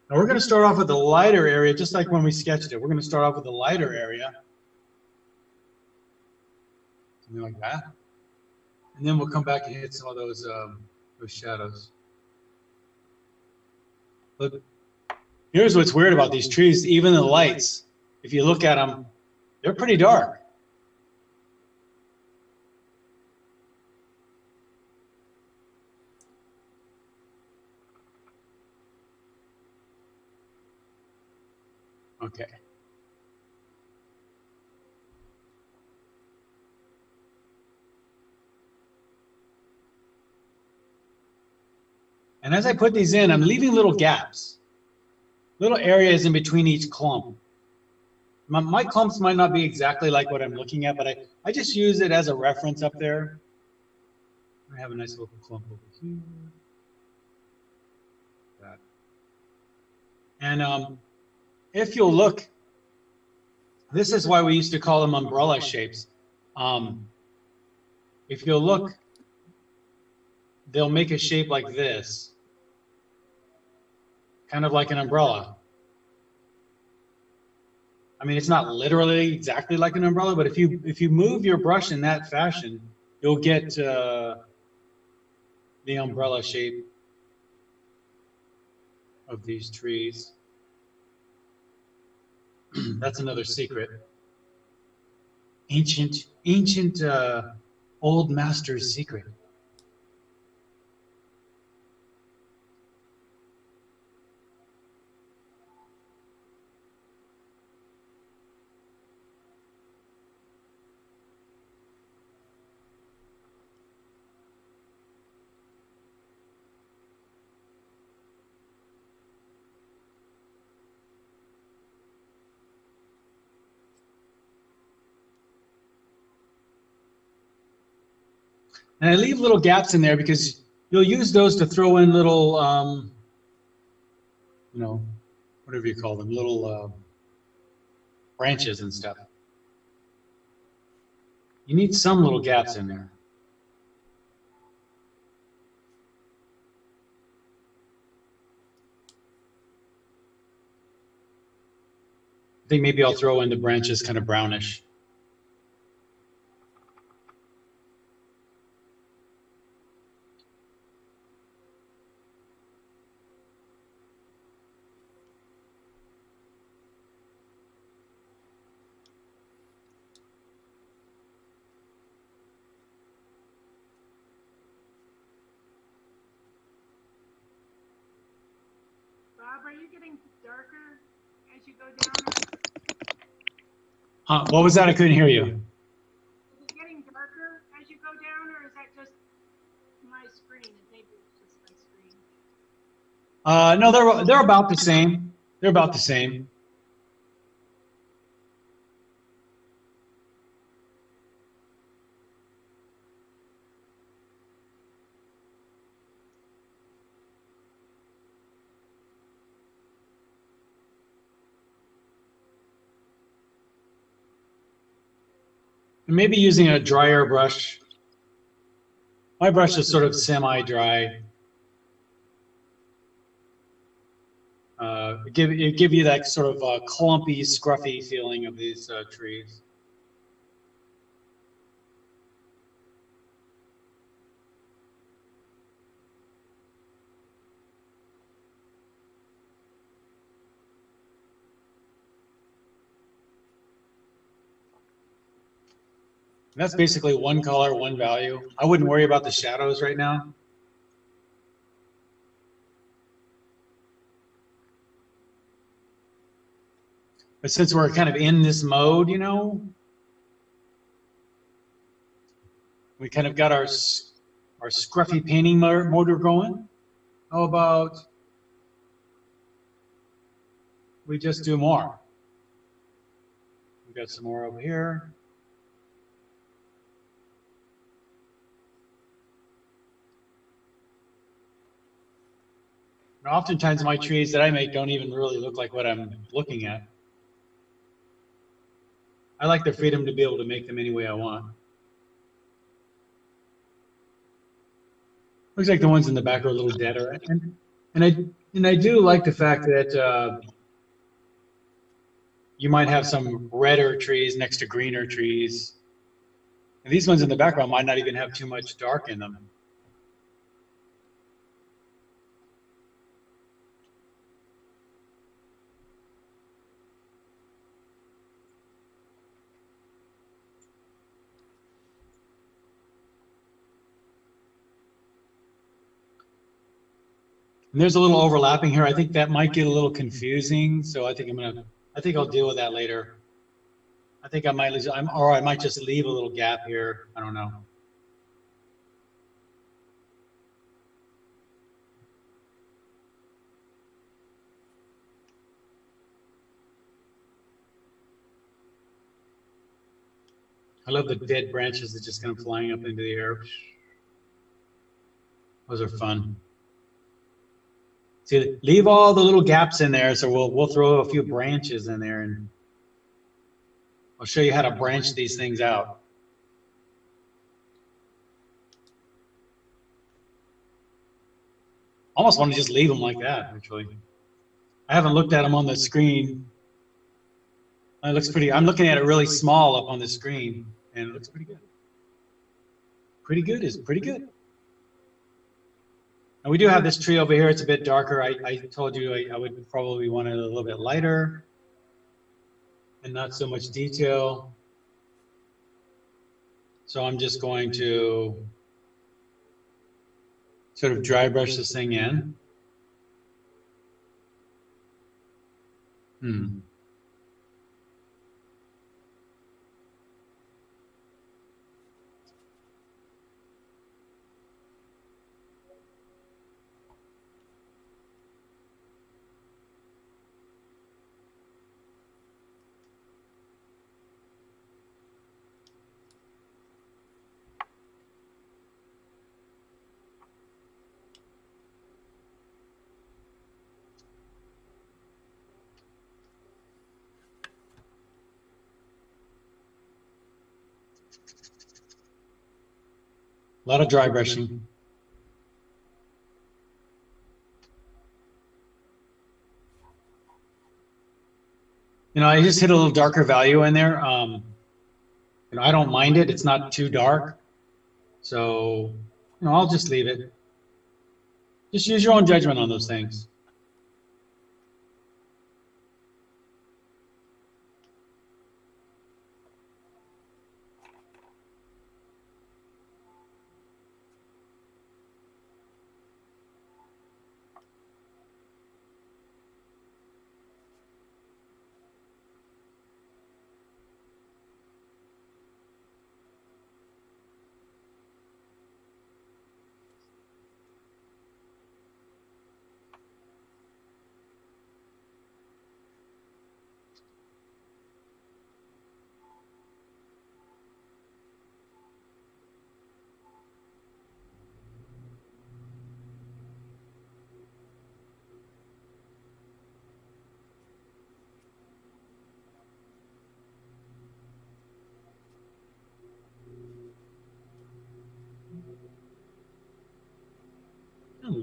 Now we're going to start off with the lighter area, just like when we sketched it. We're going to start off with the lighter area. Something like that. And then we'll come back and hit some of those shadows. Look, here's what's weird about these trees. Even the lights, if you look at them, they're pretty dark. Okay. And as I put these in, I'm leaving little gaps, little areas in between each clump. My clumps might not be exactly like what I'm looking at, but I just use it as a reference up there. I have a nice little clump over here. That. And if you'll look, this is why we used to call them umbrella shapes. If you'll look, they'll make a shape like this, kind of like an umbrella. I mean, it's not literally exactly like an umbrella, but if you move your brush in that fashion, you'll get the umbrella shape of these trees. That's another secret. Ancient old master's secret. And I leave little gaps in there because you'll use those to throw in little, you know, whatever you call them, little branches and stuff. You need some little gaps in there. I think maybe I'll throw in the branches kind of brownish. Bob, are you getting darker as you go down? What was that? I couldn't hear you. Is it getting darker as you go down, or is that just my screen? Maybe it's just my screen. No, they're about the same. They're about the same. Maybe using a drier brush. My brush is sort of semi-dry. Give you that sort of clumpy, scruffy feeling of these trees. And that's basically one color, one value. I wouldn't worry about the shadows right now. But since we're kind of in this mode, you know, We kind of got our scruffy painting motor going. How about we just do more? We got some more over here. And oftentimes my trees that I make don't even really look like what I'm looking at. I like the freedom to be able to make them any way I want. Looks like the ones in the back are a little deader, and I do like the fact that you might have some redder trees next to greener trees, and these ones in the background might not even have too much dark in them. And there's a little overlapping here. I think that might get a little confusing, so I think I'll deal with that later. I think I might or I might just leave a little gap here. I don't know. I love the dead branches that just kind of flying up into the air. Those are fun. See, leave all the little gaps in there, so we'll throw a few branches in there, and I'll show you how to branch these things out. Almost want to just leave them like that, actually. I haven't looked at them on the screen. It looks pretty. I'm looking at it really small up on the screen, and it looks pretty good. Pretty good is pretty good. And we do have this tree over here. It's a bit darker. I told you I would probably want it a little bit lighter and not so much detail. So I'm just going to sort of dry brush this thing in. A lot of dry brushing. You know, I just hit a little darker value in there. You know, I don't mind it. It's not too dark. So, you know, I'll just leave it. Just use your own judgment on those things.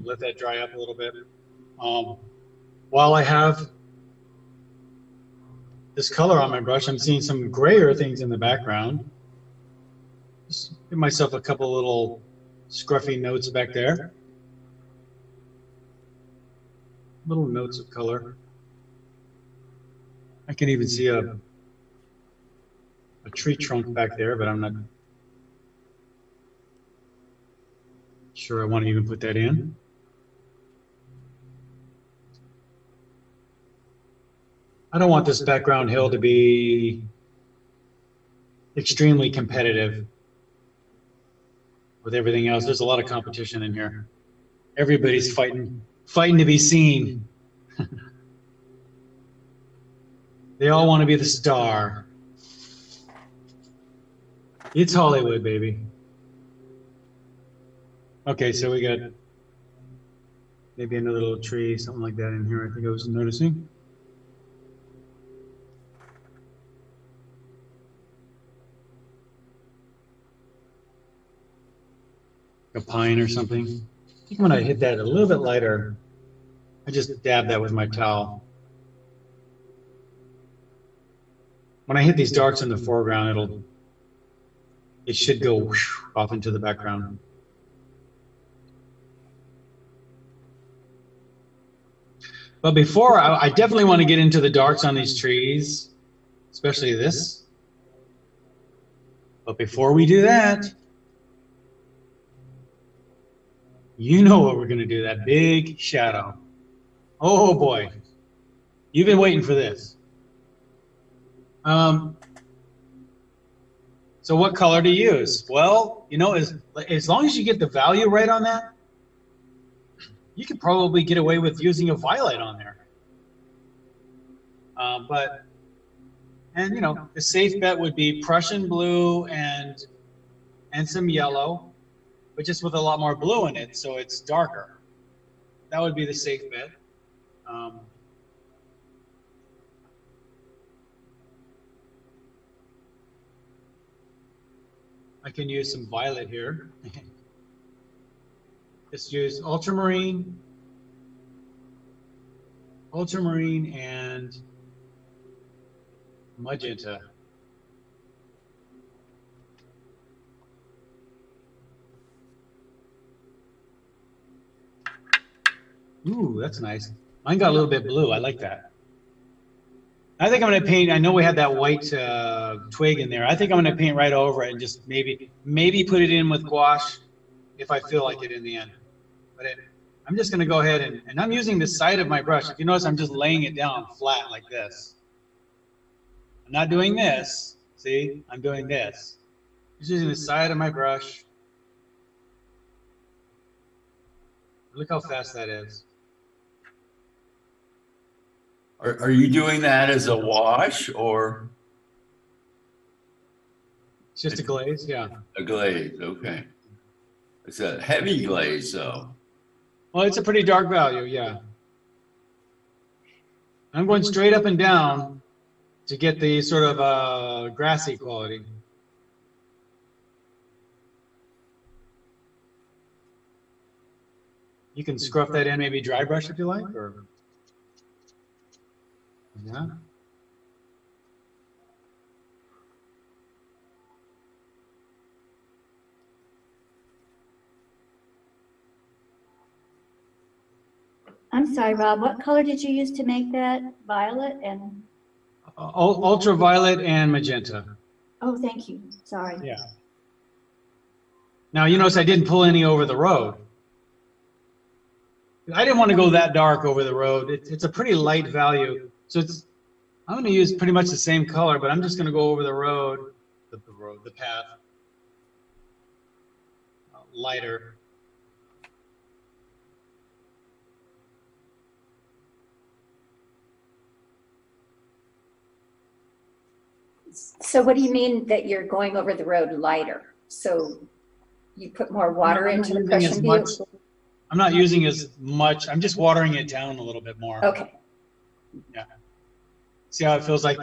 Let that dry up a little bit. While I have this color on my brush, I'm seeing some grayer things in the background. Just give myself a couple little scruffy notes back there. Little notes of color. I can even see a tree trunk back there, but I'm not sure I want to even put that in. I don't want this background hill to be extremely competitive. with everything else. There's a lot of competition in here. Everybody's fighting to be seen. They all want to be the star. It's Hollywood, baby. Okay, so we got maybe another little tree, something like that in here, I think I was noticing. A pine or something. I think when I hit that a little bit lighter, I just dab that with my towel. When I hit these darks in the foreground, it should go whoosh, off into the background. But before, I definitely want to get into the darks on these trees, especially this. But before we do that, you know what we're going to do, that big shadow. Oh boy, you've been waiting for this. So what color to use? Well, you know, as long as you get the value right on that, you could probably get away with using a violet on there. And you know, the safe bet would be Prussian blue and some yellow, but just with a lot more blue in it, so it's darker. That would be the safe bet. I can use some violet here. Just use ultramarine, and magenta. Ooh, that's nice. Mine got a little bit blue. I like that. I think I'm going to paint. I know we had that white twig in there. I think I'm going to paint right over it and just maybe put it in with gouache if I feel like it in the end. But I'm just going to go ahead and I'm using the side of my brush. If you notice, I'm just laying it down flat like this. I'm not doing this. See, I'm doing this. Just using the side of my brush. Look how fast that is. Are you doing that as a wash or? It's just a glaze, yeah. A glaze, okay. It's a heavy glaze though. Well, it's a pretty dark value, yeah. I'm going straight up and down to get the sort of grassy quality. You can scruff that in, maybe dry brush if you like, or yeah. I'm sorry, Rob, what color did you use to make that? Violet and, Ultraviolet and magenta. oh, thank you, sorry. Yeah. Now, you notice I didn't pull any over the road. I didn't want to go that dark over the road. It's a pretty light value. So I'm going to use pretty much the same color, but I'm just going to go over the road, the path, lighter. So what do you mean that you're going over the road lighter? So you put more water into the Prussian blue? I'm not using as much. I'm just watering it down a little bit more. Okay. Yeah. See how it feels like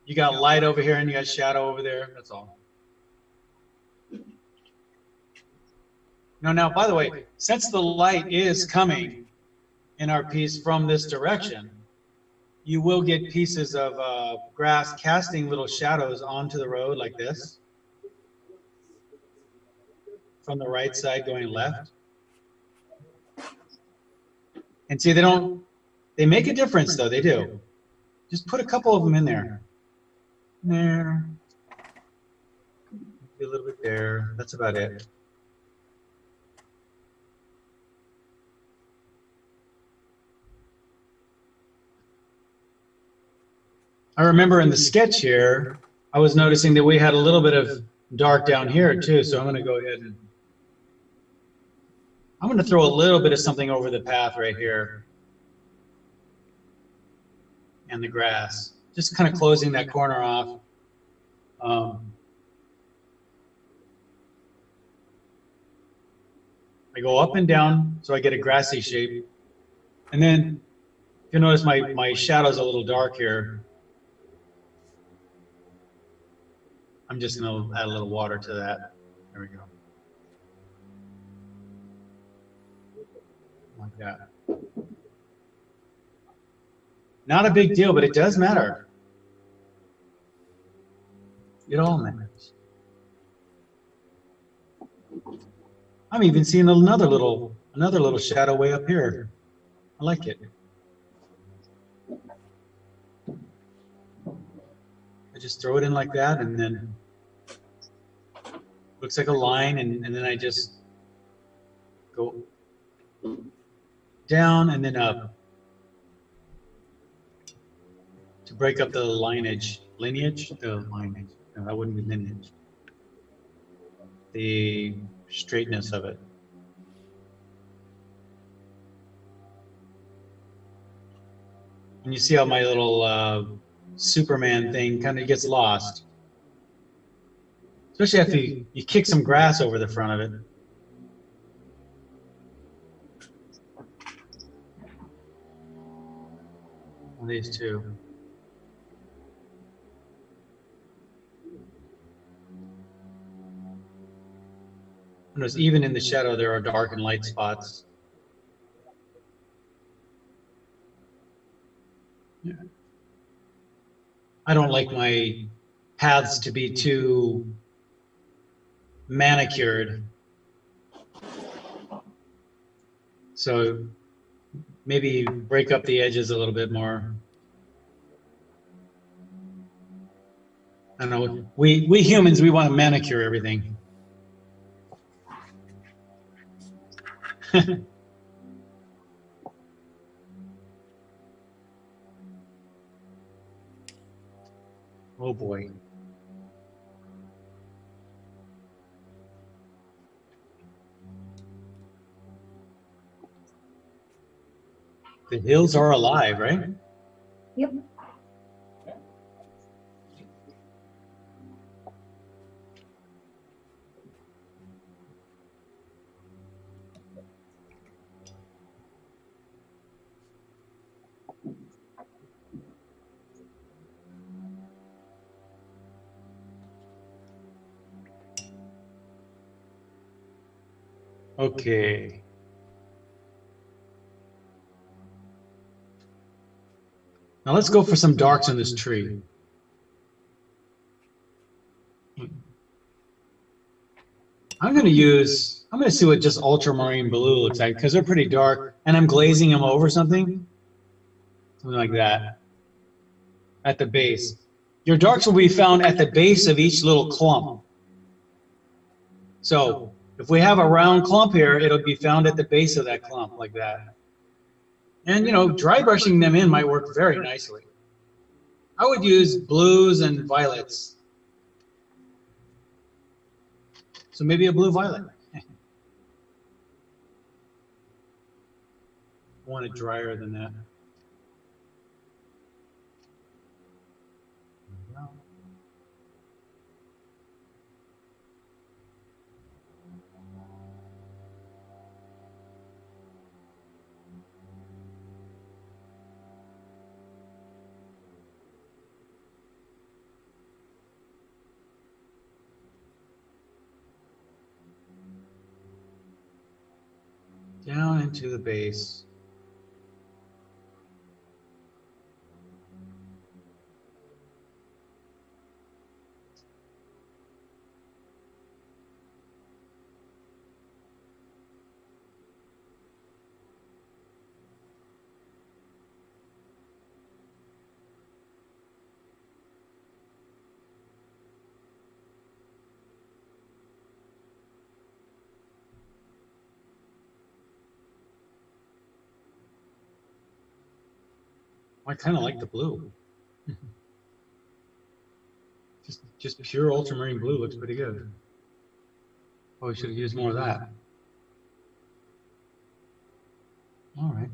you got light over here and you got shadow over there? That's all. Now, by the way, since the light is coming in our piece from this direction, you will get pieces of grass casting little shadows onto the road like this. From the right side going left. And see, they make a difference though, they do. Just put a couple of them in there. There. A little bit there, that's about it. I remember in the sketch here, I was noticing that we had a little bit of dark down here too, so I'm gonna go ahead and I'm going to throw a little bit of something over the path right here and the grass, just kind of closing that corner off. I go up and down so I get a grassy shape. And then if you notice my shadow's a little dark here. I'm just going to add a little water to that. There we go. Like that. Not a big deal, but it does matter. It all matters. I'm even seeing another little shadow way up here. I like it. I just throw it in like that, and then looks like a line, and then I just go down and then up to break up the lineage. The lineage. No, that wouldn't be lineage. The straightness of it. And you see how my little Superman thing kind of gets lost. Especially after you kick some grass over the front of it. Well, these two. Notice even in the shadow there are dark and light spots. Yeah. I don't like my paths to be too manicured. So maybe break up the edges a little bit more. I don't know. We humans, we want to manicure everything. Oh boy. The hills are alive, right? Yep. Okay. Now let's go for some darks on this tree. I'm going to see what just ultramarine blue looks like because they're pretty dark, and I'm glazing them over something like that at the base. Your darks will be found at the base of each little clump. So if we have a round clump here, it'll be found at the base of that clump like that. And, you know, dry brushing them in might work very nicely. I would use blues and violets. So maybe a blue violet. I want it drier than that. Down into the base. I kind of like the blue. Just pure ultramarine blue looks pretty good. Oh, we should have used more of that. All right.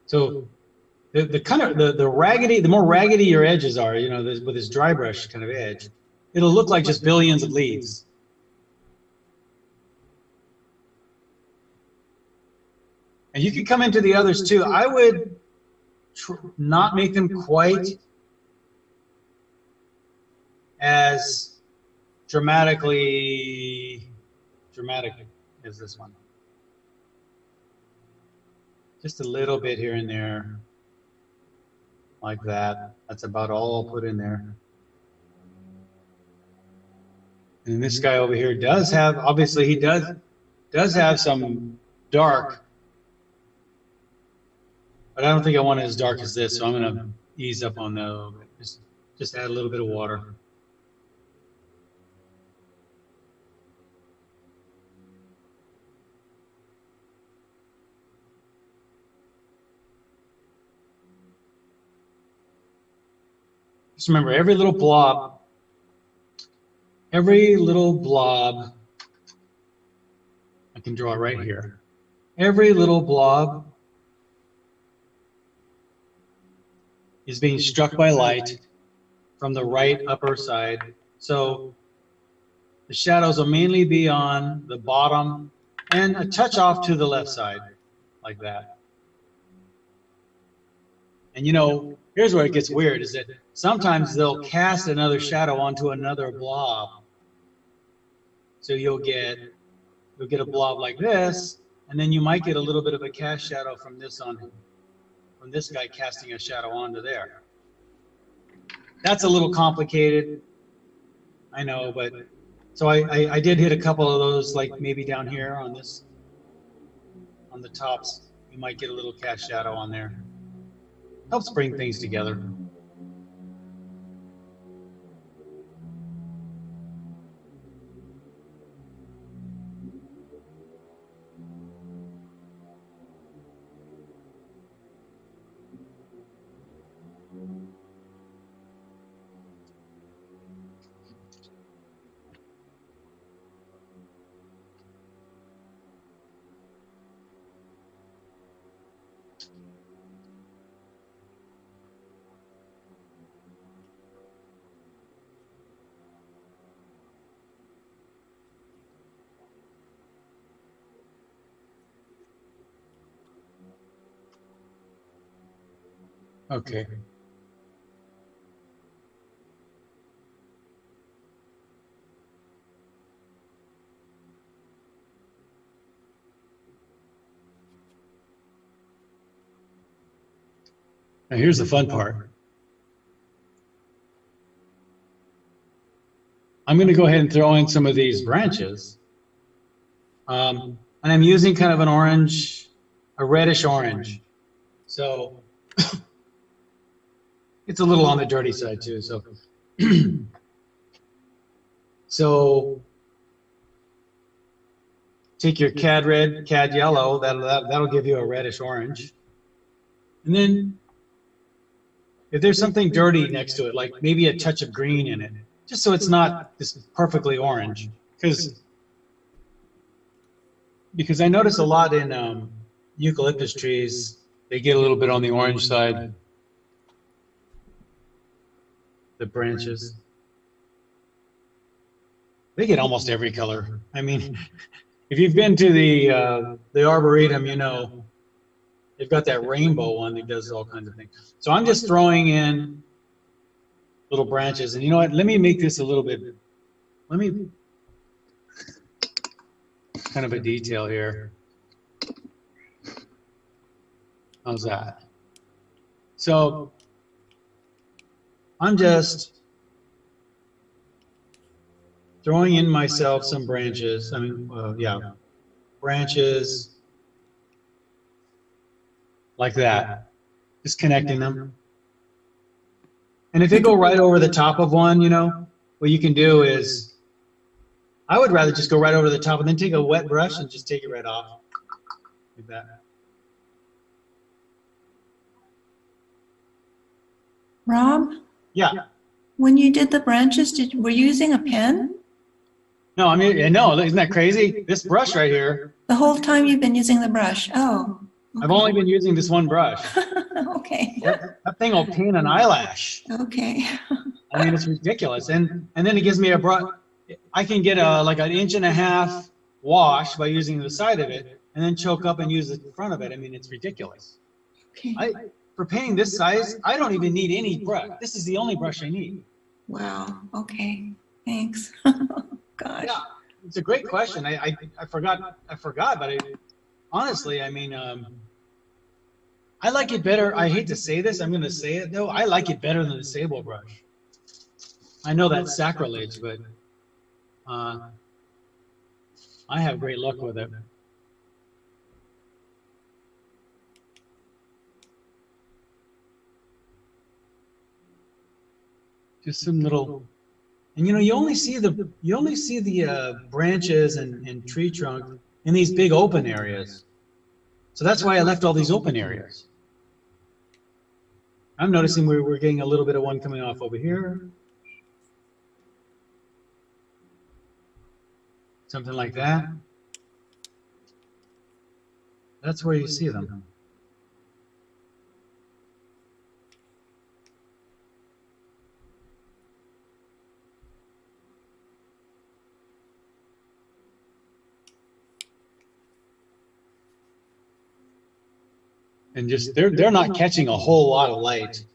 So the kind of the raggedy, the more raggedy your edges are, you know, with this dry brush kind of edge, it'll look like just billions of leaves. And you can come into the others too. I would not make them quite as dramatic as this one. Just a little bit here and there, like that. That's about all I'll put in there. And this guy over here does have, obviously he does have some dark, but I don't think I want it as dark as this, so I'm gonna ease up on that a little bit. Just add a little bit of water. Just remember, every little blob, I can draw it right here. Every little blob is being struck by light from the right upper side. So the shadows will mainly be on the bottom and a touch off to the left side, like that. And you know, here's where it gets weird, is that sometimes they'll cast another shadow onto another blob. So you'll get a blob like this, and then you might get a little bit of a cast shadow from this guy casting a shadow onto there. That's a little complicated, I know, but so I did hit a couple of those, like maybe down here on the tops. You might get a little cast shadow on there. Helps bring things together. Okay. Now here's the fun part. I'm going to go ahead and throw in some of these branches. And I'm using kind of an orange, a reddish orange. So it's a little on the dirty side too. So, so take your cad red, cad yellow, that'll give you a reddish orange. And then if there's something dirty next to it, like maybe a touch of green in it, just so it's not just perfectly orange, because I notice a lot in eucalyptus trees, they get a little bit on the orange side, the branches. They get almost every color. I mean, if you've been to the Arboretum, you know, they've got that rainbow one that does all kinds of things. So I'm just throwing in little branches, and you know what, let me make this a little bit, let me kind of a detail here. How's that? So I'm just throwing in myself some branches. I mean, branches like that, just connecting them. And if they go right over the top of one, you know, what you can do is, I would rather just go right over the top and then take a wet brush and just take it right off, like that. Rob, Yeah. when you did the branches, were you using a pen? No, I mean, no, isn't that crazy? This brush right here, The whole time you've been using the brush? Oh. I've only been using this one brush. Okay. That thing will paint an eyelash. Okay. I mean, it's ridiculous. And then it gives me a brush. I can get a like 1.5-inch wash by using the side of it, and then choke up and use the front of it. I mean, it's ridiculous. Okay. For painting this size, I don't even need any brush. This is the only brush I need. Wow. Okay. Thanks. Gosh. Yeah, it's a great question. I forgot, but honestly, I mean, I like it better. I hate to say this. I'm going to say it though. I like it better than the sable brush. I know that's sacrilege, but I have great luck with it. Just some little, and you know, you only see the branches and tree trunk in these big open areas. So that's why I left all these open areas. I'm noticing we're getting a little bit of one coming off over here. Something like that. That's where you see them. And just they're not catching a whole lot of light.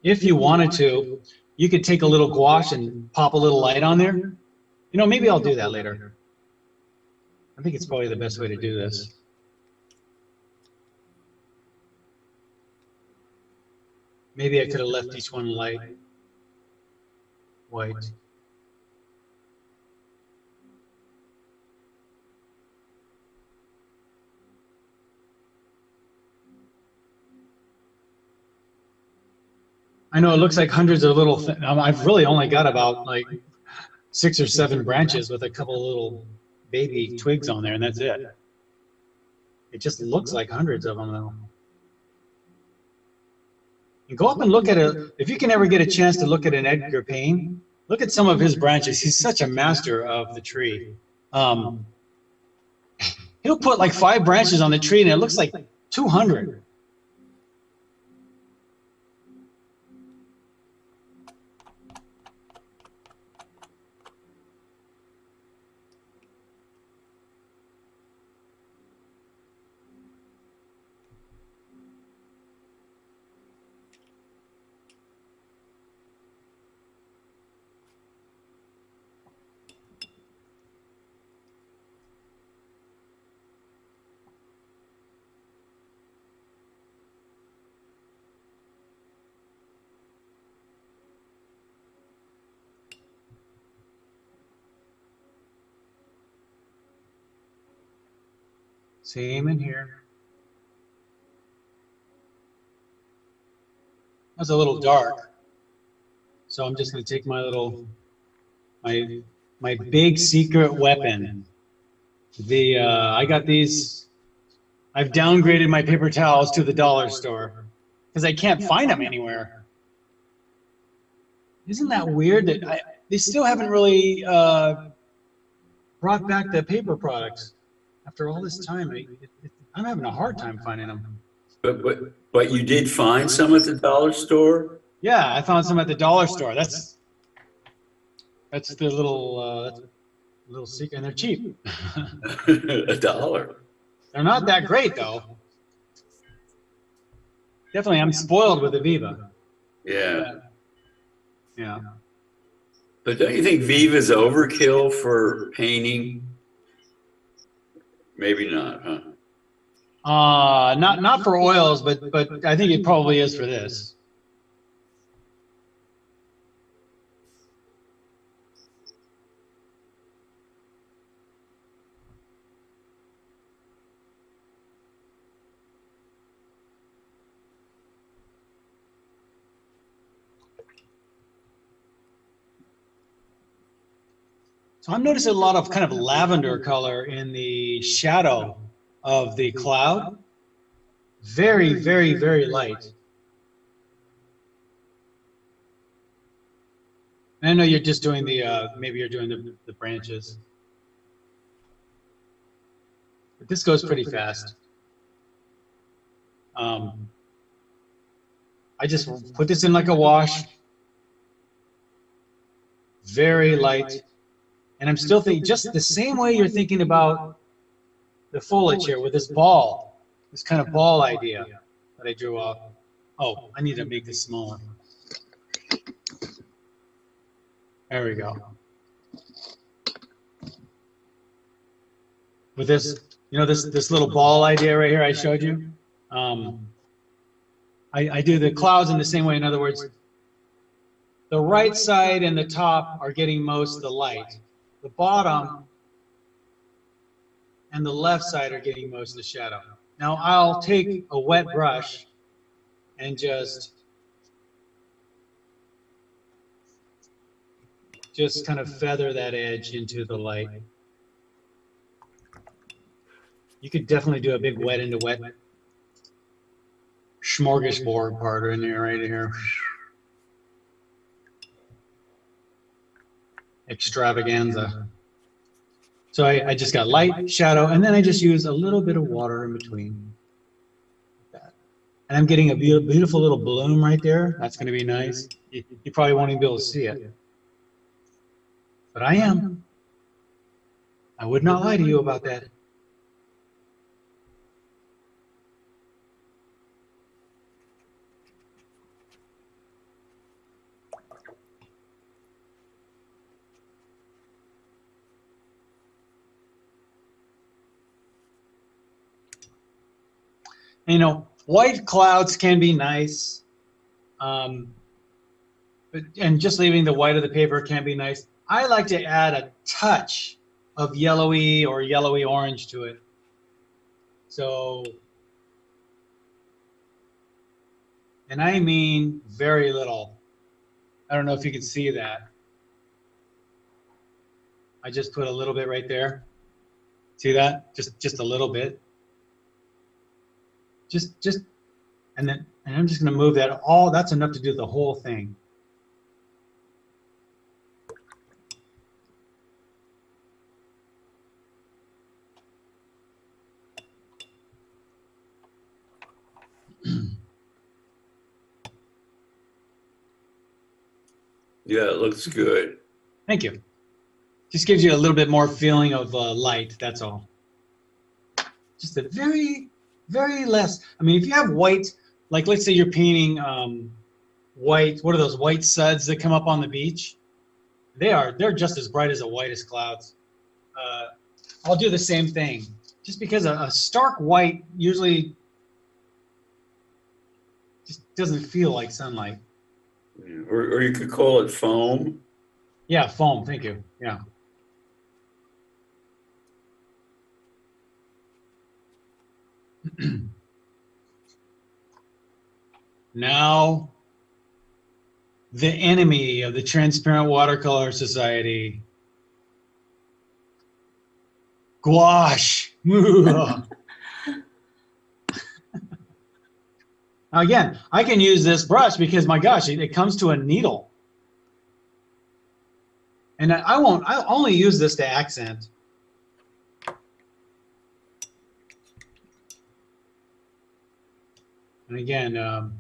If you wanted to, you could take a little gouache and pop a little light on there. You know, maybe I'll do that later. I think it's probably the best way to do this. Maybe I could have left each one light white. I know it looks like hundreds of little I've really only got about like 6 or 7 branches with a couple of little baby twigs on there, and that's it. It just looks like hundreds of them though. And go up and look at it. If you can ever get a chance to look at an Edgar Payne, look at some of his branches. He's such a master of the tree. He'll put like 5 branches on the tree and it looks like 200. Same in here. That's a little dark. So I'm just going to take my little, my big secret weapon. I got these, I've downgraded my paper towels to the dollar store because I can't find them anywhere. Isn't that weird that they still haven't really brought back the paper products? After all this time, I'm having a hard time finding them. But you did find some at the dollar store? Yeah, I found some at the dollar store. That's the little secret, and they're cheap. $1. They're not that great though. Definitely, I'm spoiled with Aviva. Yeah. Yeah. But don't you think Viva's overkill for painting? Maybe not, huh? Not for oils, but I think it probably is for this. So I'm noticing a lot of kind of lavender color in the shadow of the cloud. Very, very, very light. And I know you're just doing the, maybe you're doing the branches. But this goes pretty fast. I just put this in like a wash. Very light. And I'm still thinking, just the same way you're thinking about the foliage here with this ball, this kind of ball idea that I drew off. Oh, I need to make this smaller. There we go. With this, you know, this little ball idea right here I showed you. I do the clouds in the same way. In other words, the right side and the top are getting most of the light. The bottom and the left side are getting most of the shadow. Now I'll take a wet brush and just kind of feather that edge into the light. You could definitely do a big wet into wet smorgasbord part in there, right here. Extravaganza. So I just got light, shadow, and then I just use a little bit of water in between. And I'm getting a beautiful little bloom right there. That's going to be nice. You probably won't even be able to see it. But I am. I would not lie to you about that. You know, white clouds can be nice, but and just leaving the white of the paper can be nice. I like to add a touch of yellowy or yellowy orange to it. So, and I mean very little. I don't know if you can see that. I just put a little bit right there. See that? Just a little bit. Just, and I'm just going to move that all. That's enough to do the whole thing. Yeah, it looks good. Thank you. Just gives you a little bit more feeling of light. That's all. Just a very less. I mean, if you have white, like let's say you're painting white. What are those white suds that come up on the beach? They're just as bright as the whitest clouds. I'll do the same thing. Just because a stark white usually just doesn't feel like sunlight. Or you could call it foam. Yeah, foam. Thank you. Yeah. Now, the enemy of the Transparent Watercolor Society, gouache. Now again, I can use this brush because my gosh, it comes to a needle. And I'll only use this to accent. And again,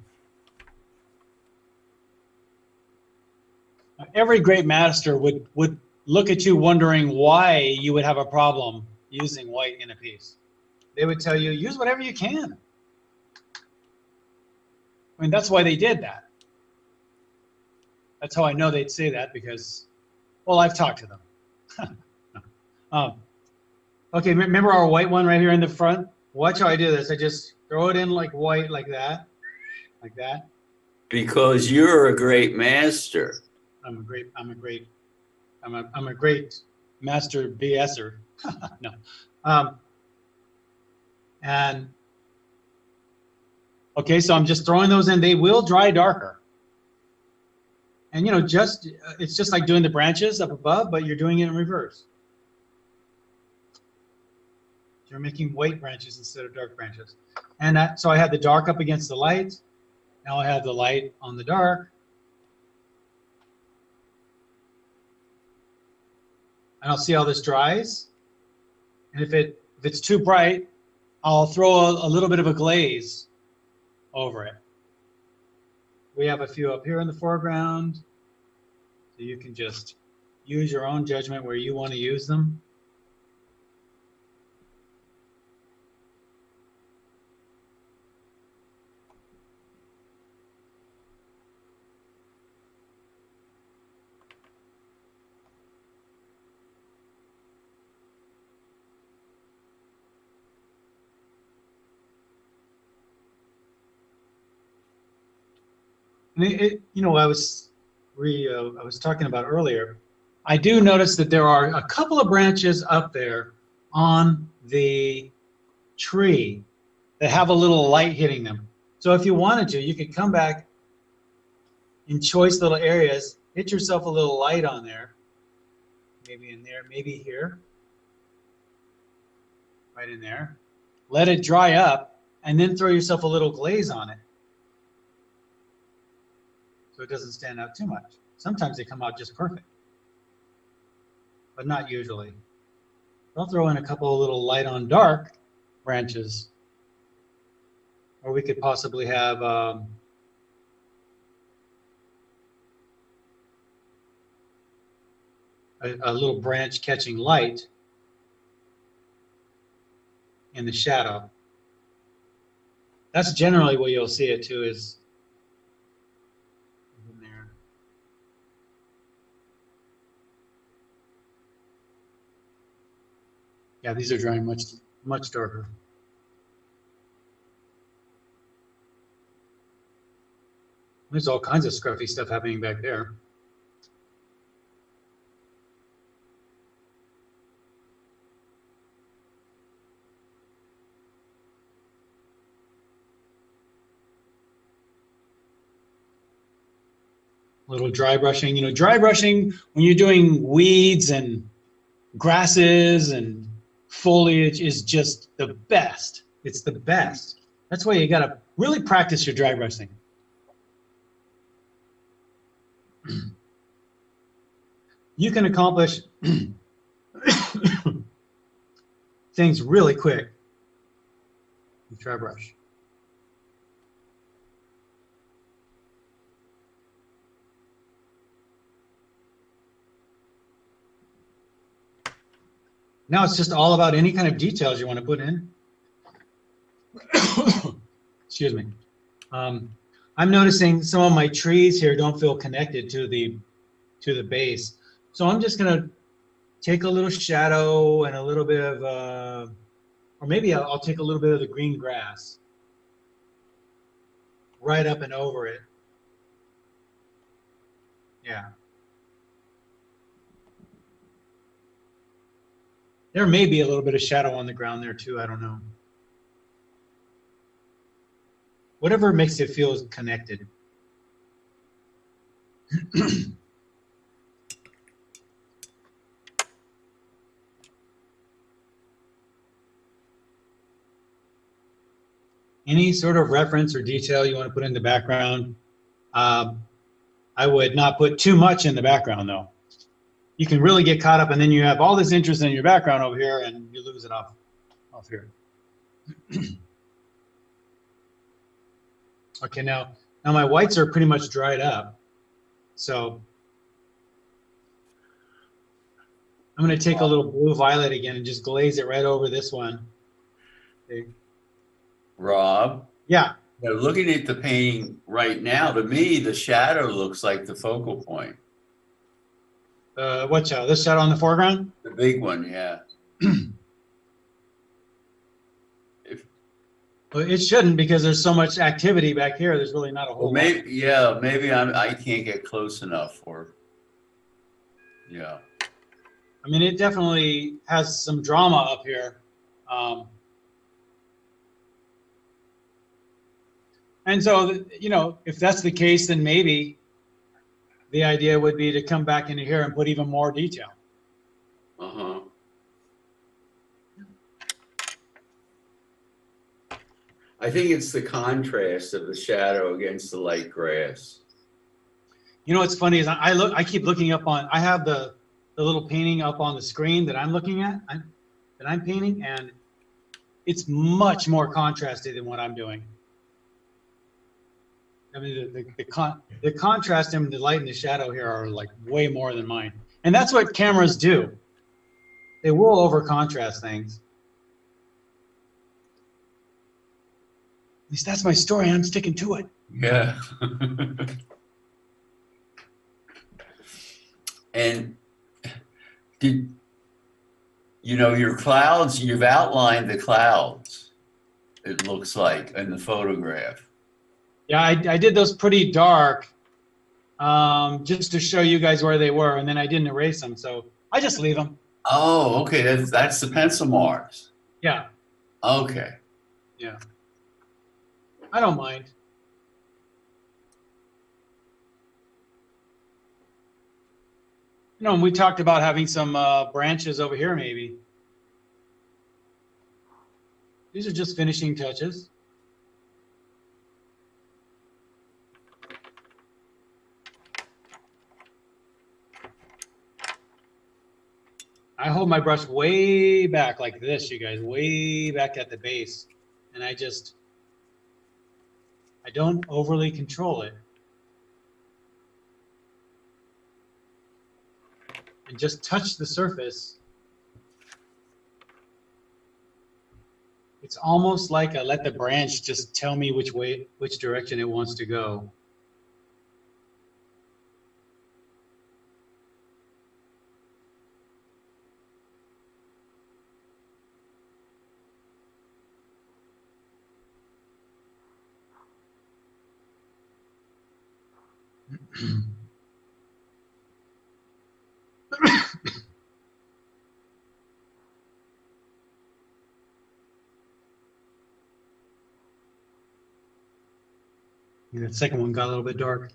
every great master would look at you wondering why you would have a problem using white in a piece. They would tell you, use whatever you can. I mean, that's why they did that. That's how I know they'd say that because, well, I've talked to them. Okay, remember our white one right here in the front? Watch how I do this. I just throw it in like white, like that, like that. Because you're a great master. I'm a great master BSer. No. And okay, so I'm just throwing those in. They will dry darker. And you know, it's just like doing the branches up above, but you're doing it in reverse. You're making white branches instead of dark branches. And so I have the dark up against the light. Now I have the light on the dark. and I'll see how this dries. And if it's too bright, I'll throw a little bit of a glaze over it. We have a few up here in the foreground, so you can just use your own judgment where you want to use them. You know, I was talking about earlier, I do notice that there are a couple of branches up there on the tree that have a little light hitting them. So if you wanted to, you could come back in choice little areas, hit yourself a little light on there, maybe in there, maybe here, right in there. Let it dry up, and then throw yourself a little glaze on it, so it doesn't stand out too much. Sometimes they come out just perfect, but not usually. I'll throw in a couple of little light on dark branches, or we could possibly have a little branch catching light in the shadow. That's generally where you'll see it too, is in there. Yeah, these are drying much darker. There's all kinds of scruffy stuff happening back there. Little dry brushing. You know, dry brushing when you're doing weeds and grasses and foliage is just the best. It's the best. That's why you gotta really practice your dry brushing. You can accomplish things really quick with dry brush. Now it's just all about any kind of details you want to put in. Excuse me. I'm noticing some of my trees here don't feel connected to the base. So I'm just gonna take a little shadow and a little bit of, or maybe I'll take a little bit of the green grass right up and over it. Yeah. There may be a little bit of shadow on the ground there too, I don't know. Whatever makes it feel connected. Any sort of reference or detail you want to put in the background. I would not put too much in the background though. You can really get caught up and then you have all this interest in your background over here and you lose it off here. Okay, now my whites are pretty much dried up. So I'm going to take a little blue violet again and just glaze it right over this one. Okay. Rob? Yeah. Now, looking at the painting right now, to me, the shadow looks like the focal point. What shadow? This shadow on the foreground? The big one, yeah. Well, it shouldn't because there's so much activity back here. There's really not a whole Well, maybe, yeah, maybe I can't get close enough for, yeah. I mean, it definitely has some drama up here. And so, you know, if that's the case, then maybe the idea would be to come back into here and put even more detail. Uh-huh. I think it's the contrast of the shadow against the light grass. You know what's funny is I keep looking up on, I have the the little painting up on the screen that I'm looking at, that I'm painting, and it's much more contrasted than what I'm doing. I mean, the contrast and the light and the shadow here are like way more than mine. And that's what cameras do. They will over contrast things. At least that's my story. I'm sticking to it. Yeah. And did, your clouds, you've outlined the clouds, it looks like, in the photograph. Yeah, I did those pretty dark, just to show you guys where they were, and then I didn't erase them, so I just leave them. Oh, okay, that's the pencil marks. Yeah, Okay. yeah. I don't mind. And we talked about having some branches over here, maybe. These are just finishing touches. I hold my brush way back like this, you guys, way back at the base. And I don't overly control it. And just touch the surface. It's almost like I let the branch just tell me which direction it wants to go. That second one got a little bit dark.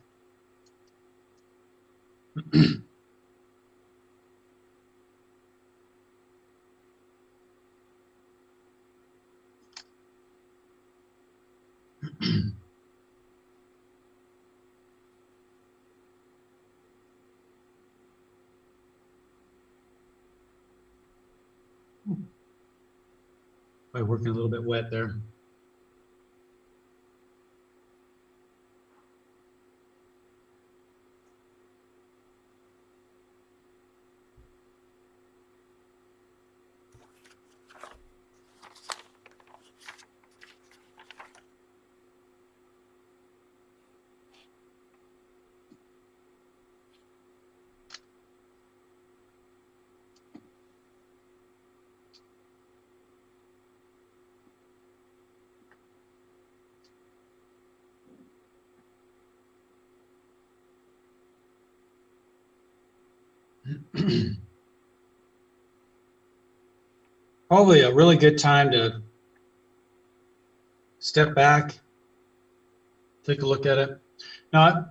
By working a little bit wet there. Probably a really good time to step back, take a look at it. Now,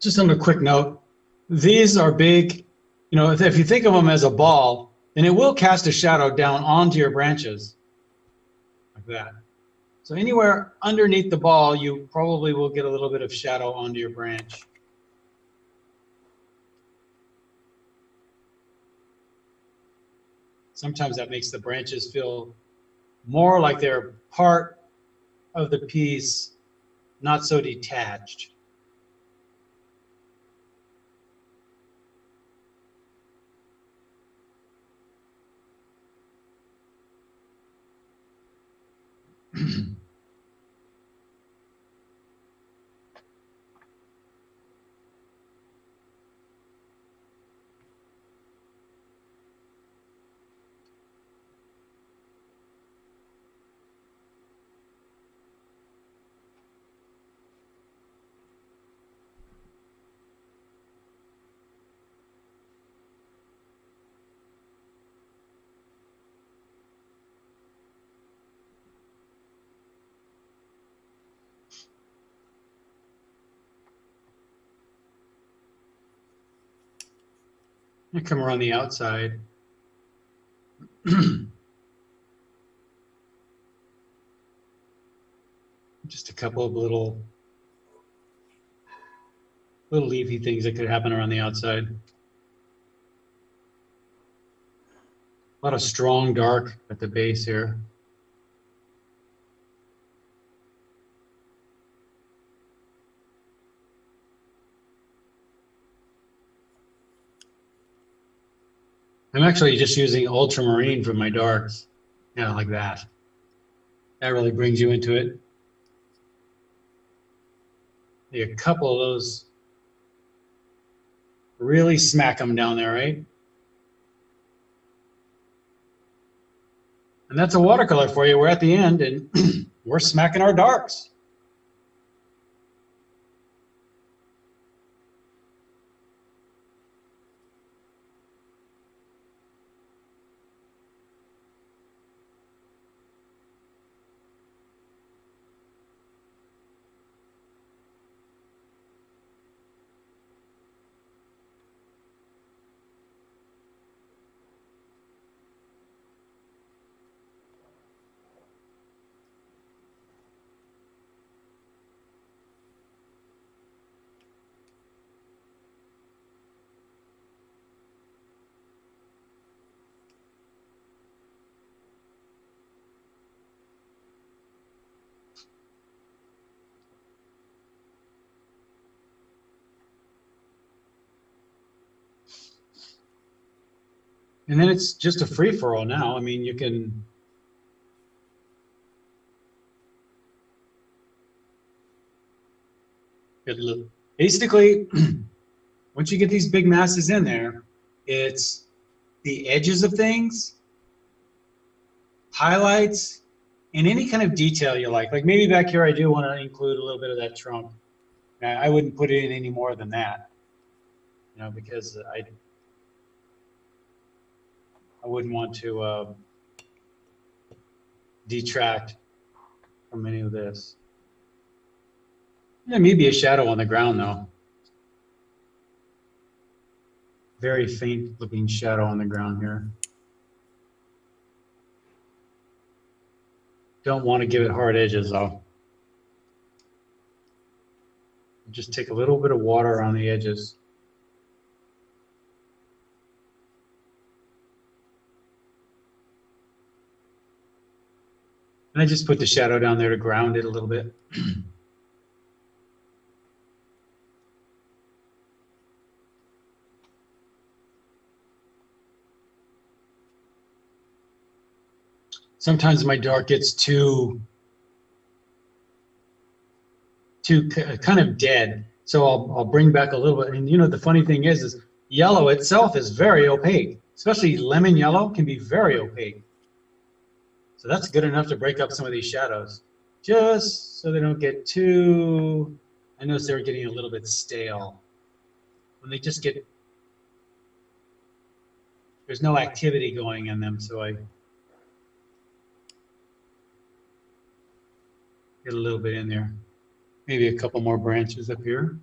just on a quick note, these are big, if you think of them as a ball, then it will cast a shadow down onto your branches, like that. So anywhere underneath the ball, you probably will get a little bit of shadow onto your branch. Sometimes that makes the branches feel more like they're part of the piece, not so detached. I come around the outside. Just a couple of little leafy things that could happen around the outside. A lot of strong dark at the base here. I'm actually just using ultramarine for my darks. Yeah, like that. That really brings you into it. A couple of those. Really smack them down there, right? And that's a watercolor for you. We're at the end and we're smacking our darks. And then it's just a free-for-all now. I mean, you can basically, once you get these big masses in there, it's the edges of things, highlights, and any kind of detail you like. Like maybe back here I do want to include a little bit of that trunk. I wouldn't put it in any more than that, you know, because I wouldn't want to detract from any of this. There may be a shadow on the ground though. Very faint looking shadow on the ground here. Don't want to give it hard edges though. Just take a little bit of water on the edges. And I just put the shadow down there to ground it a little bit. Sometimes my dark gets too kind of dead. So I'll bring back a little bit. And you know, the funny thing is yellow itself is very opaque, especially lemon yellow can be very opaque. So that's good enough to break up some of these shadows, just so they don't get too, I noticed they were getting a little bit stale. When they just get, there's no activity going in them, so I get a little bit in there. Maybe a couple more branches up here.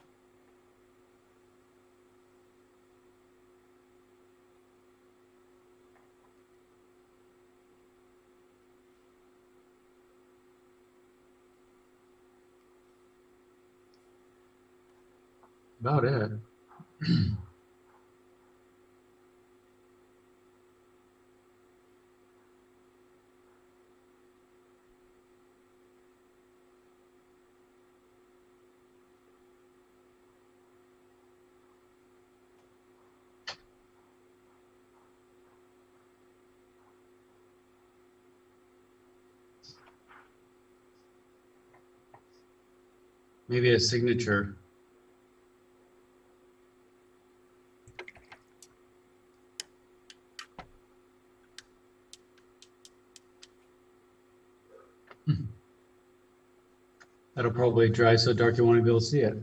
About it. Maybe a signature. That'll probably dry so dark you won't be able to see it.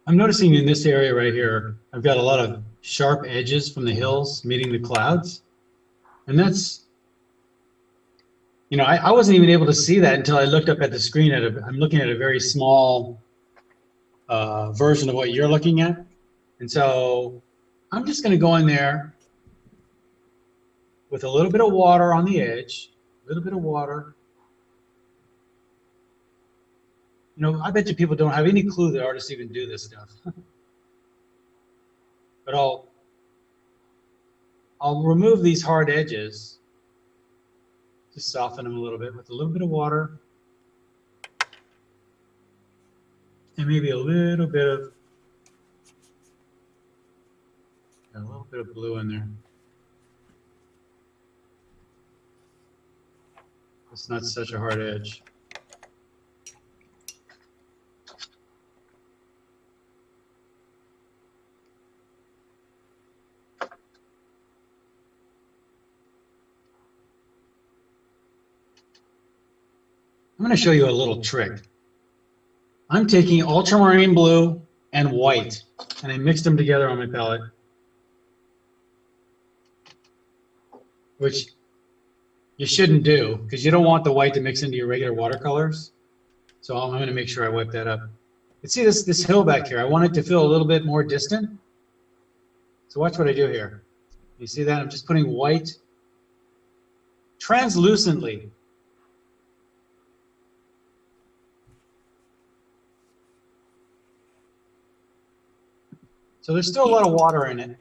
I'm noticing in this area right here, I've got a lot of sharp edges from the hills meeting the clouds. And that's, you know, I wasn't even able to see that until I looked up at the screen. I'm looking at a very small version of what you're looking at. And so I'm just gonna go in there with a little bit of water on the edge, a little bit of water. You know, I bet you people don't have any clue that artists even do this stuff. But I'll remove these hard edges, just soften them a little bit with a little bit of water and maybe a little bit of blue in there. It's not such a hard edge. I'm going to show you a little trick. I'm taking ultramarine blue and white, and I mixed them together on my palette, which you shouldn't do because you don't want the white to mix into your regular watercolors. So I'm going to make sure I wipe that up. But see this hill back here? I want it to feel a little bit more distant. So watch what I do here. You see that? I'm just putting white translucently. So there's still a lot of water in it.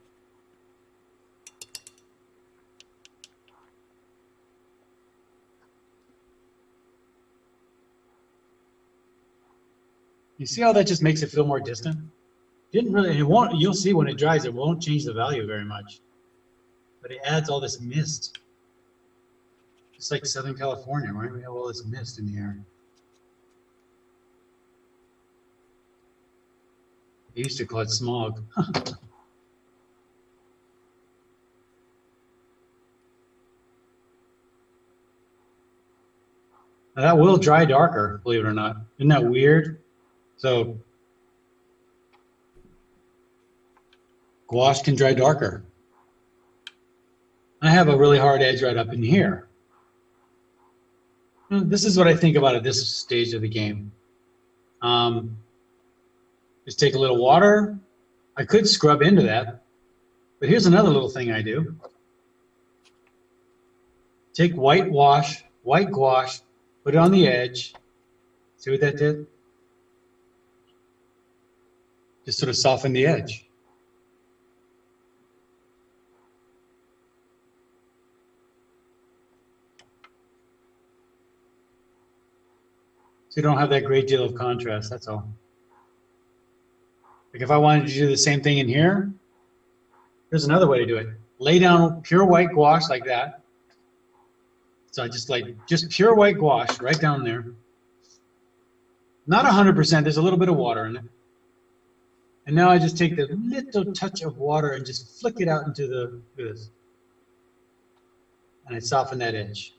You see how that just makes it feel more distant? Didn't really, it won't, you'll see when it dries, it won't change the value very much. But it adds all this mist. Just like Southern California, right? We have all this mist in the air. They used to call it smog. Now that will dry darker, believe it or not. Isn't that weird? So gouache can dry darker. I have a really hard edge right up in here. This is what I think about at this stage of the game. Just take a little water. I could scrub into that, but here's another little thing I do. Take white gouache, put it on the edge. See what that did? Just sort of soften the edge. So you don't have that great deal of contrast, that's all. Like if I wanted to do the same thing in here, there's another way to do it. Lay down pure white gouache like that. So I just pure white gouache right down there. Not 100%, there's a little bit of water in it. And now I just take the little touch of water and just flick it out into this. And I soften that edge.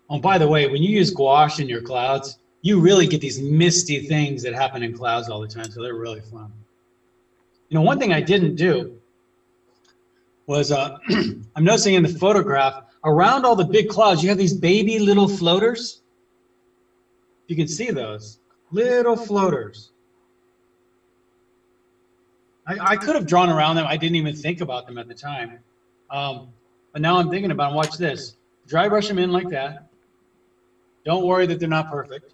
Oh, by the way, when you use gouache in your clouds, you really get these misty things that happen in clouds all the time, so they're really fun. You know, one thing I didn't do was, I'm noticing in the photograph, around all the big clouds, you have these baby little floaters. You can see those little floaters. I could have drawn around them. I didn't even think about them at the time. But now I'm thinking about them. Watch this. Dry brush them in like that. Don't worry that they're not perfect.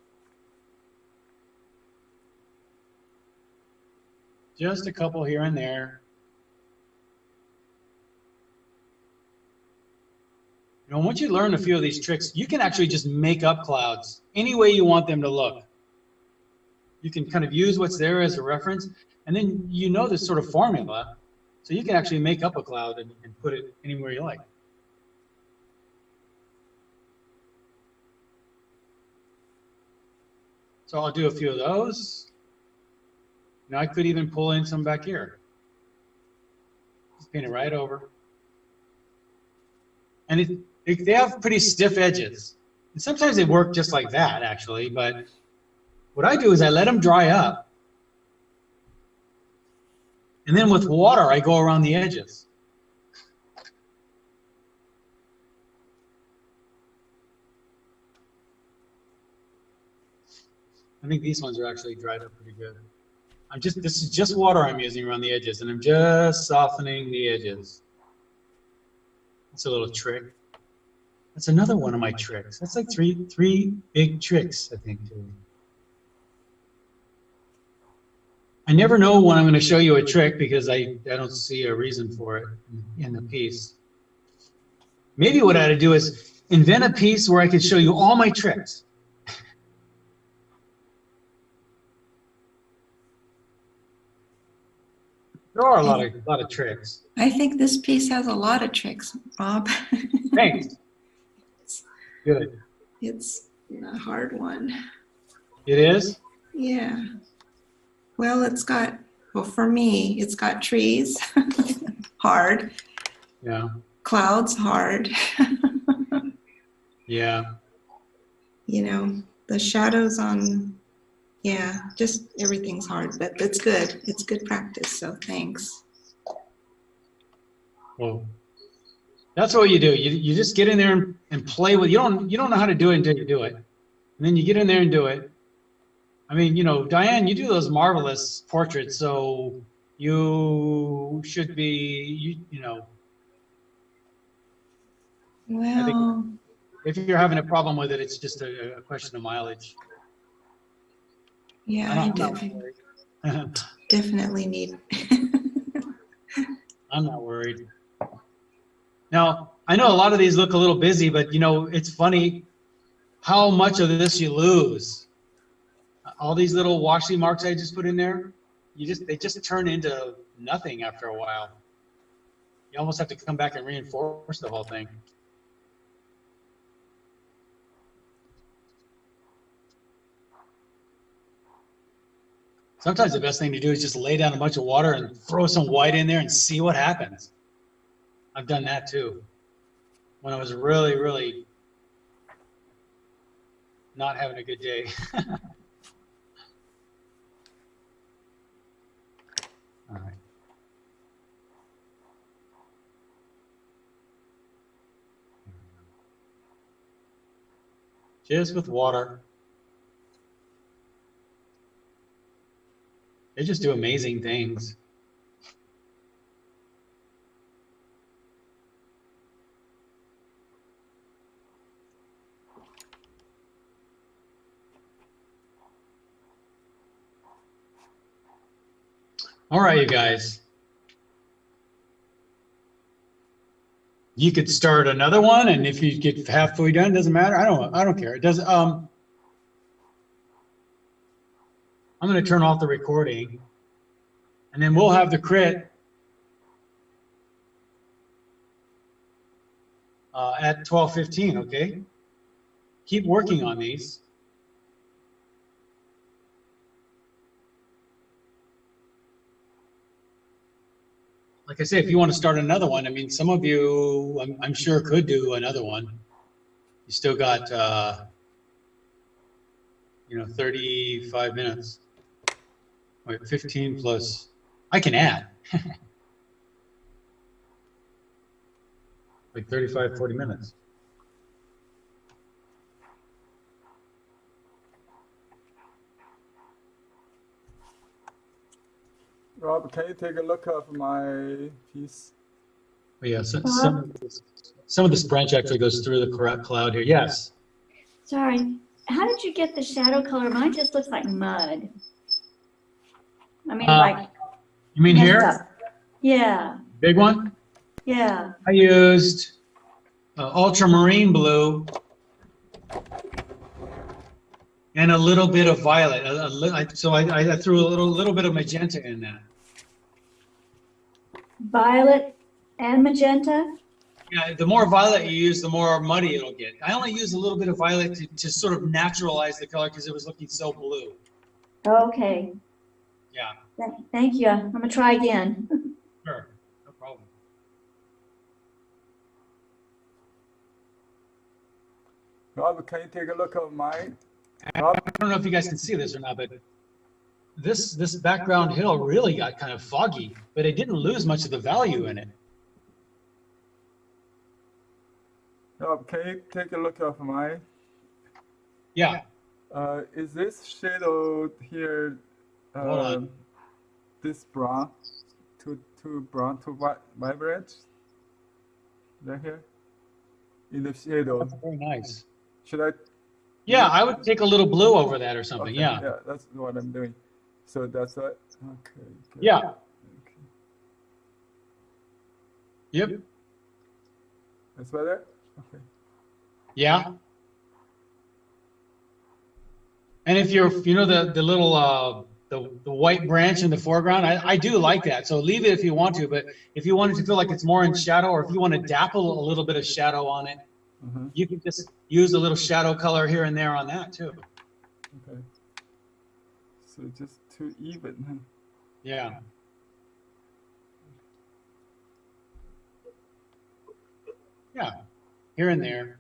Just a couple here and there. You know, once you learn a few of these tricks, you can actually just make up clouds any way you want them to look. You can kind of use what's there as a reference, and then you know this sort of formula, so you can actually make up a cloud and put it anywhere you like. So I'll do a few of those. Now I could even pull in some back here. Just paint it right over. And they have pretty stiff edges. And sometimes they work just like that, actually. But what I do is I let them dry up. And then with water, I go around the edges. I think these ones are actually dried up pretty good. This is just water I'm using around the edges, and I'm just softening the edges. That's a little trick. That's another one of my tricks. That's like three big tricks, I think, too. I never know when I'm going to show you a trick because I don't see a reason for it in the piece. Maybe what I ought to do is invent a piece where I could show you all my tricks. There are a lot of tricks. I think this piece has a lot of tricks, Rob. Thanks. Good. It's a hard one. It is? Yeah. Well, for me, it's got trees, hard. Yeah. Clouds, hard. Yeah. You know, the shadows just everything's hard, but that's good. It's good practice, so thanks. Well, that's what you do. You just get in there and play with. You don't know how to do it until you do it, and then you get in there and do it. I mean, Diane, you do those marvelous portraits, so you should be, I think Well, if you're having a problem with it, it's just a question of mileage. yeah, I'm not worried. definitely need. I'm not worried. Now, I know a lot of these look a little busy, but it's funny how much of this you lose. All these little washi marks I just put in there, they just turn into nothing after a while. You almost have to come back and reinforce the whole thing. Sometimes the best thing to do is just lay down a bunch of water and throw some white in there and see what happens. I've done that too. When I was really, really not having a good day. All right. Just with water. They just do amazing things. All right, you guys. You could start another one, and if you get halfway done, doesn't matter. I don't care. It doesn't. I'm going to turn off the recording, and then we'll have the crit at 12:15. Okay. Keep working on these. Like I say, if you want to start another one, I mean, some of you, I'm sure, could do another one. You still got, 35 minutes. Wait, 15 plus. I can add. Like 35, 40 minutes. Rob, can you take a look at my piece? Oh, yeah, so, some of this branch actually goes through the cloud here. Yes. Sorry, how did you get the shadow color? Mine just looks like mud. I mean, like. You mean messed here? up. Yeah, Big one? yeah. I used ultramarine blue and a little bit of violet. So I threw a little bit of magenta in that. Violet and magenta? Yeah, the more violet you use, the more muddy it'll get. I only used a little bit of violet to sort of naturalize the color because it was looking so blue. Okay, Yeah, thank you. I'm gonna try again. sure, no problem. Rob, can you take a look at mine? I don't know if you guys can see this or not, but this background hill really got kind of foggy, but it didn't lose much of the value in it. Rob, can you take a look at mine? Yeah. Is this shadow here? Hold on. this brown, too brown, too vibrant. Right here, in the shadow. That's very nice. Should I? Yeah, I would take a little blue over that or something. Okay, Yeah. yeah, that's what I'm doing. So that's it. Okay. Good. Yeah. Okay. Yep. That's better. Okay. Yeah. And if you're, you know, the little the white branch in the foreground, I do like that. So leave it if you want to, but if you want it to feel like it's more in shadow, or if you want to dapple a little bit of shadow on it, you can just use a little shadow color here and there on that too. Okay. So just too even. Yeah. Yeah. Here and there.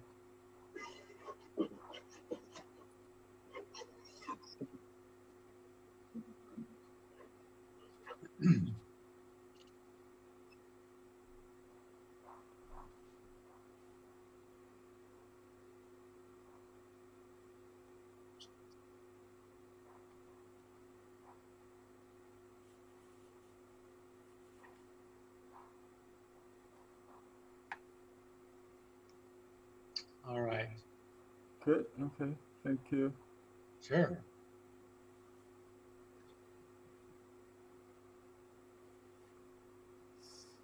All right. Good. Okay. Thank you. Sure.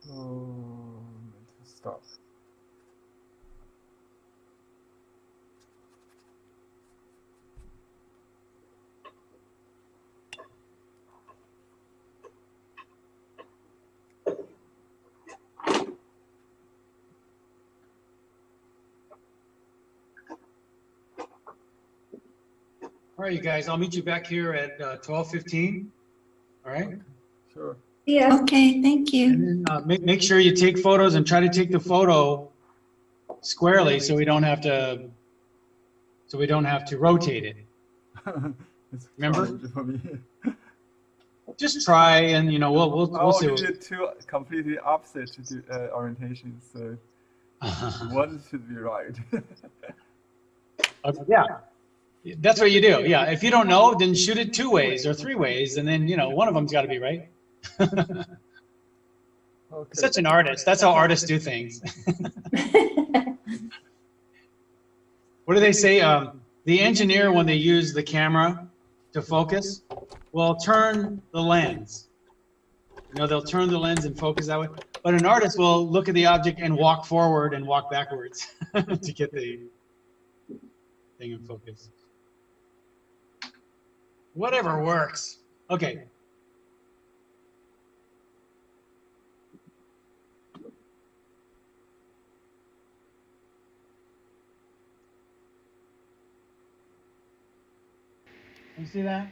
So let's stop. All right, you guys, I'll meet you back here at 12:15. All right. Sure. Yeah. Okay, thank you. And then make sure you take photos and try to take the photo squarely so we don't have to rotate it. It's Remember? challenge for me. Just try, and you know we'll Oh, see. you did two completely opposite orientations, so one should be right. Okay, yeah, that's what you do. Yeah, if you don't know, then shoot it 2 ways or 3 ways, and then you know one of them's got to be right. Okay. Such an artist. That's how artists do things. What do they say? The engineer, when they use the camera to focus, will turn the lens. You know, they'll turn the lens and focus that way. But an artist will look at the object and walk forward and walk backwards to get the thing in focus. Whatever works. Okay. You see that?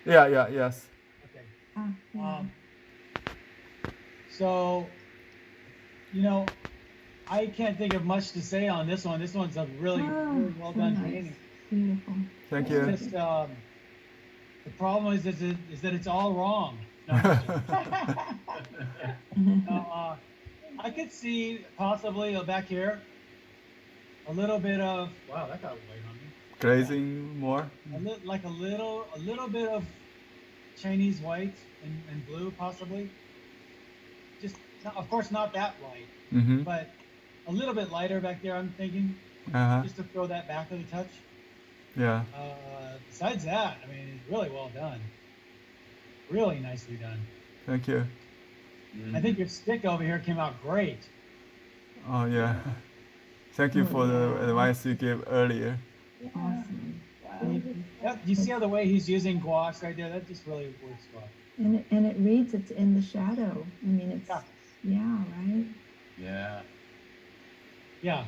Yeah, yes. Okay. Oh, yeah. So, you know, I can't think of much to say on this one. This one's a really, really well done painting. Beautiful. Thank It's you. just, the problem is that it's all wrong. No, I could see possibly back here a little bit of, wow, that got white on me. Glazing more. Like a little bit of Chinese white and blue possibly. Just, of course, not that white, Mm-hmm. but a little bit lighter back there, I'm thinking, Uh-huh. just to throw that back with a touch. Yeah. Besides that, I mean, it's really well done. Really nicely done. Thank you. I think your stick over here came out great. Oh yeah. Thank you for the advice you gave earlier. Awesome. Yep, you see how the way he's using gouache right there? That just really works well. And it reads it's in the shadow. I mean, it's, yeah, right? Yeah. Yeah,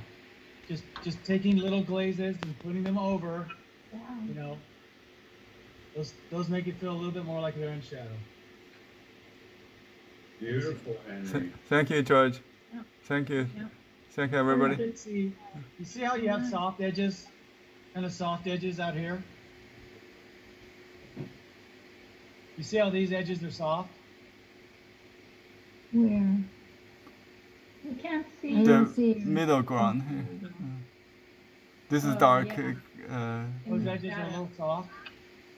just taking little glazes and putting them over, you know, those make it feel a little bit more like they're in shadow. Beautiful, Henry. Thank you, George. Thank you. Yep. Thank you, everybody. You see how you have soft edges, kind of soft edges out here? You see how these edges are soft? Where? You can't I see. don't The see it. middle ground. This is dark. Those edges are a little soft.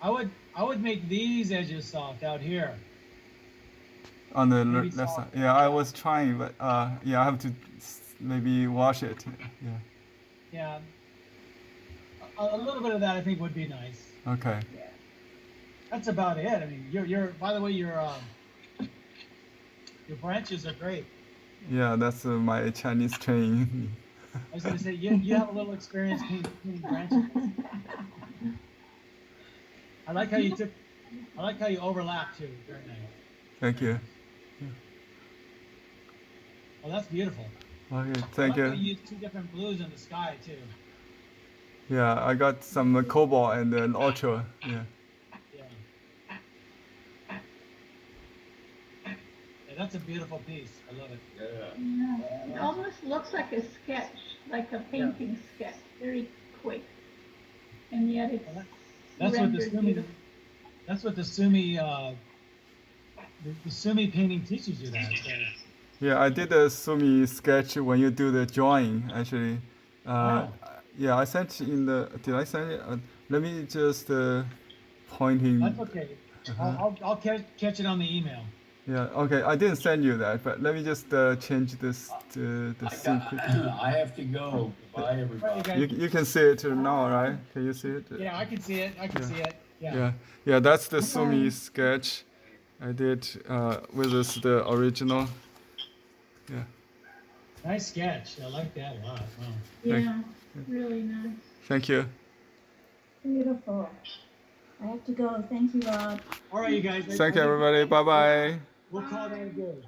I would make these edges soft out here. On the Maybe left soft. side. Yeah, I was trying, but yeah, I have to maybe wash it. Yeah. Yeah. A little bit of that I think would be nice. Okay. That's about it. I mean, you're by the way, your branches are great. Yeah, that's my Chinese training. I was gonna say you have a little experience painting branches. I like how you overlap too. Very nice. Thank you. Oh, that's beautiful. Okay, I thank like how you. you use two different blues in the sky too. Yeah, I got some cobalt and an ultra. Yeah. Yeah. Yeah, that's a beautiful piece. I love it. Yeah. It almost looks like a sketch, like a painting sketch, very quick. And yet it's That's what the rendered Sumi. beautiful. That's what the Sumi. The Sumi painting teaches you that. So. Yeah, I did a Sumi sketch when you do the drawing, actually. Wow. Yeah, I sent in the. Did I send it? Let me just pointing. That's okay. I'll catch it on the email. Yeah, okay. I didn't send you that, but let me just change this to the scene quickly. I have to go. Bye, everybody. You can see it now, right? Can you see it? Yeah, I can see it. I can see it. Yeah. Yeah, yeah. That's the Sumi sketch I did with this the original. Yeah. Nice sketch. I like that a lot. Wow. Yeah, really nice. Thank you. Beautiful. I have to go. Thank you, Rob. All right, you guys. Thank you, everybody. Bye bye. We'll call that good.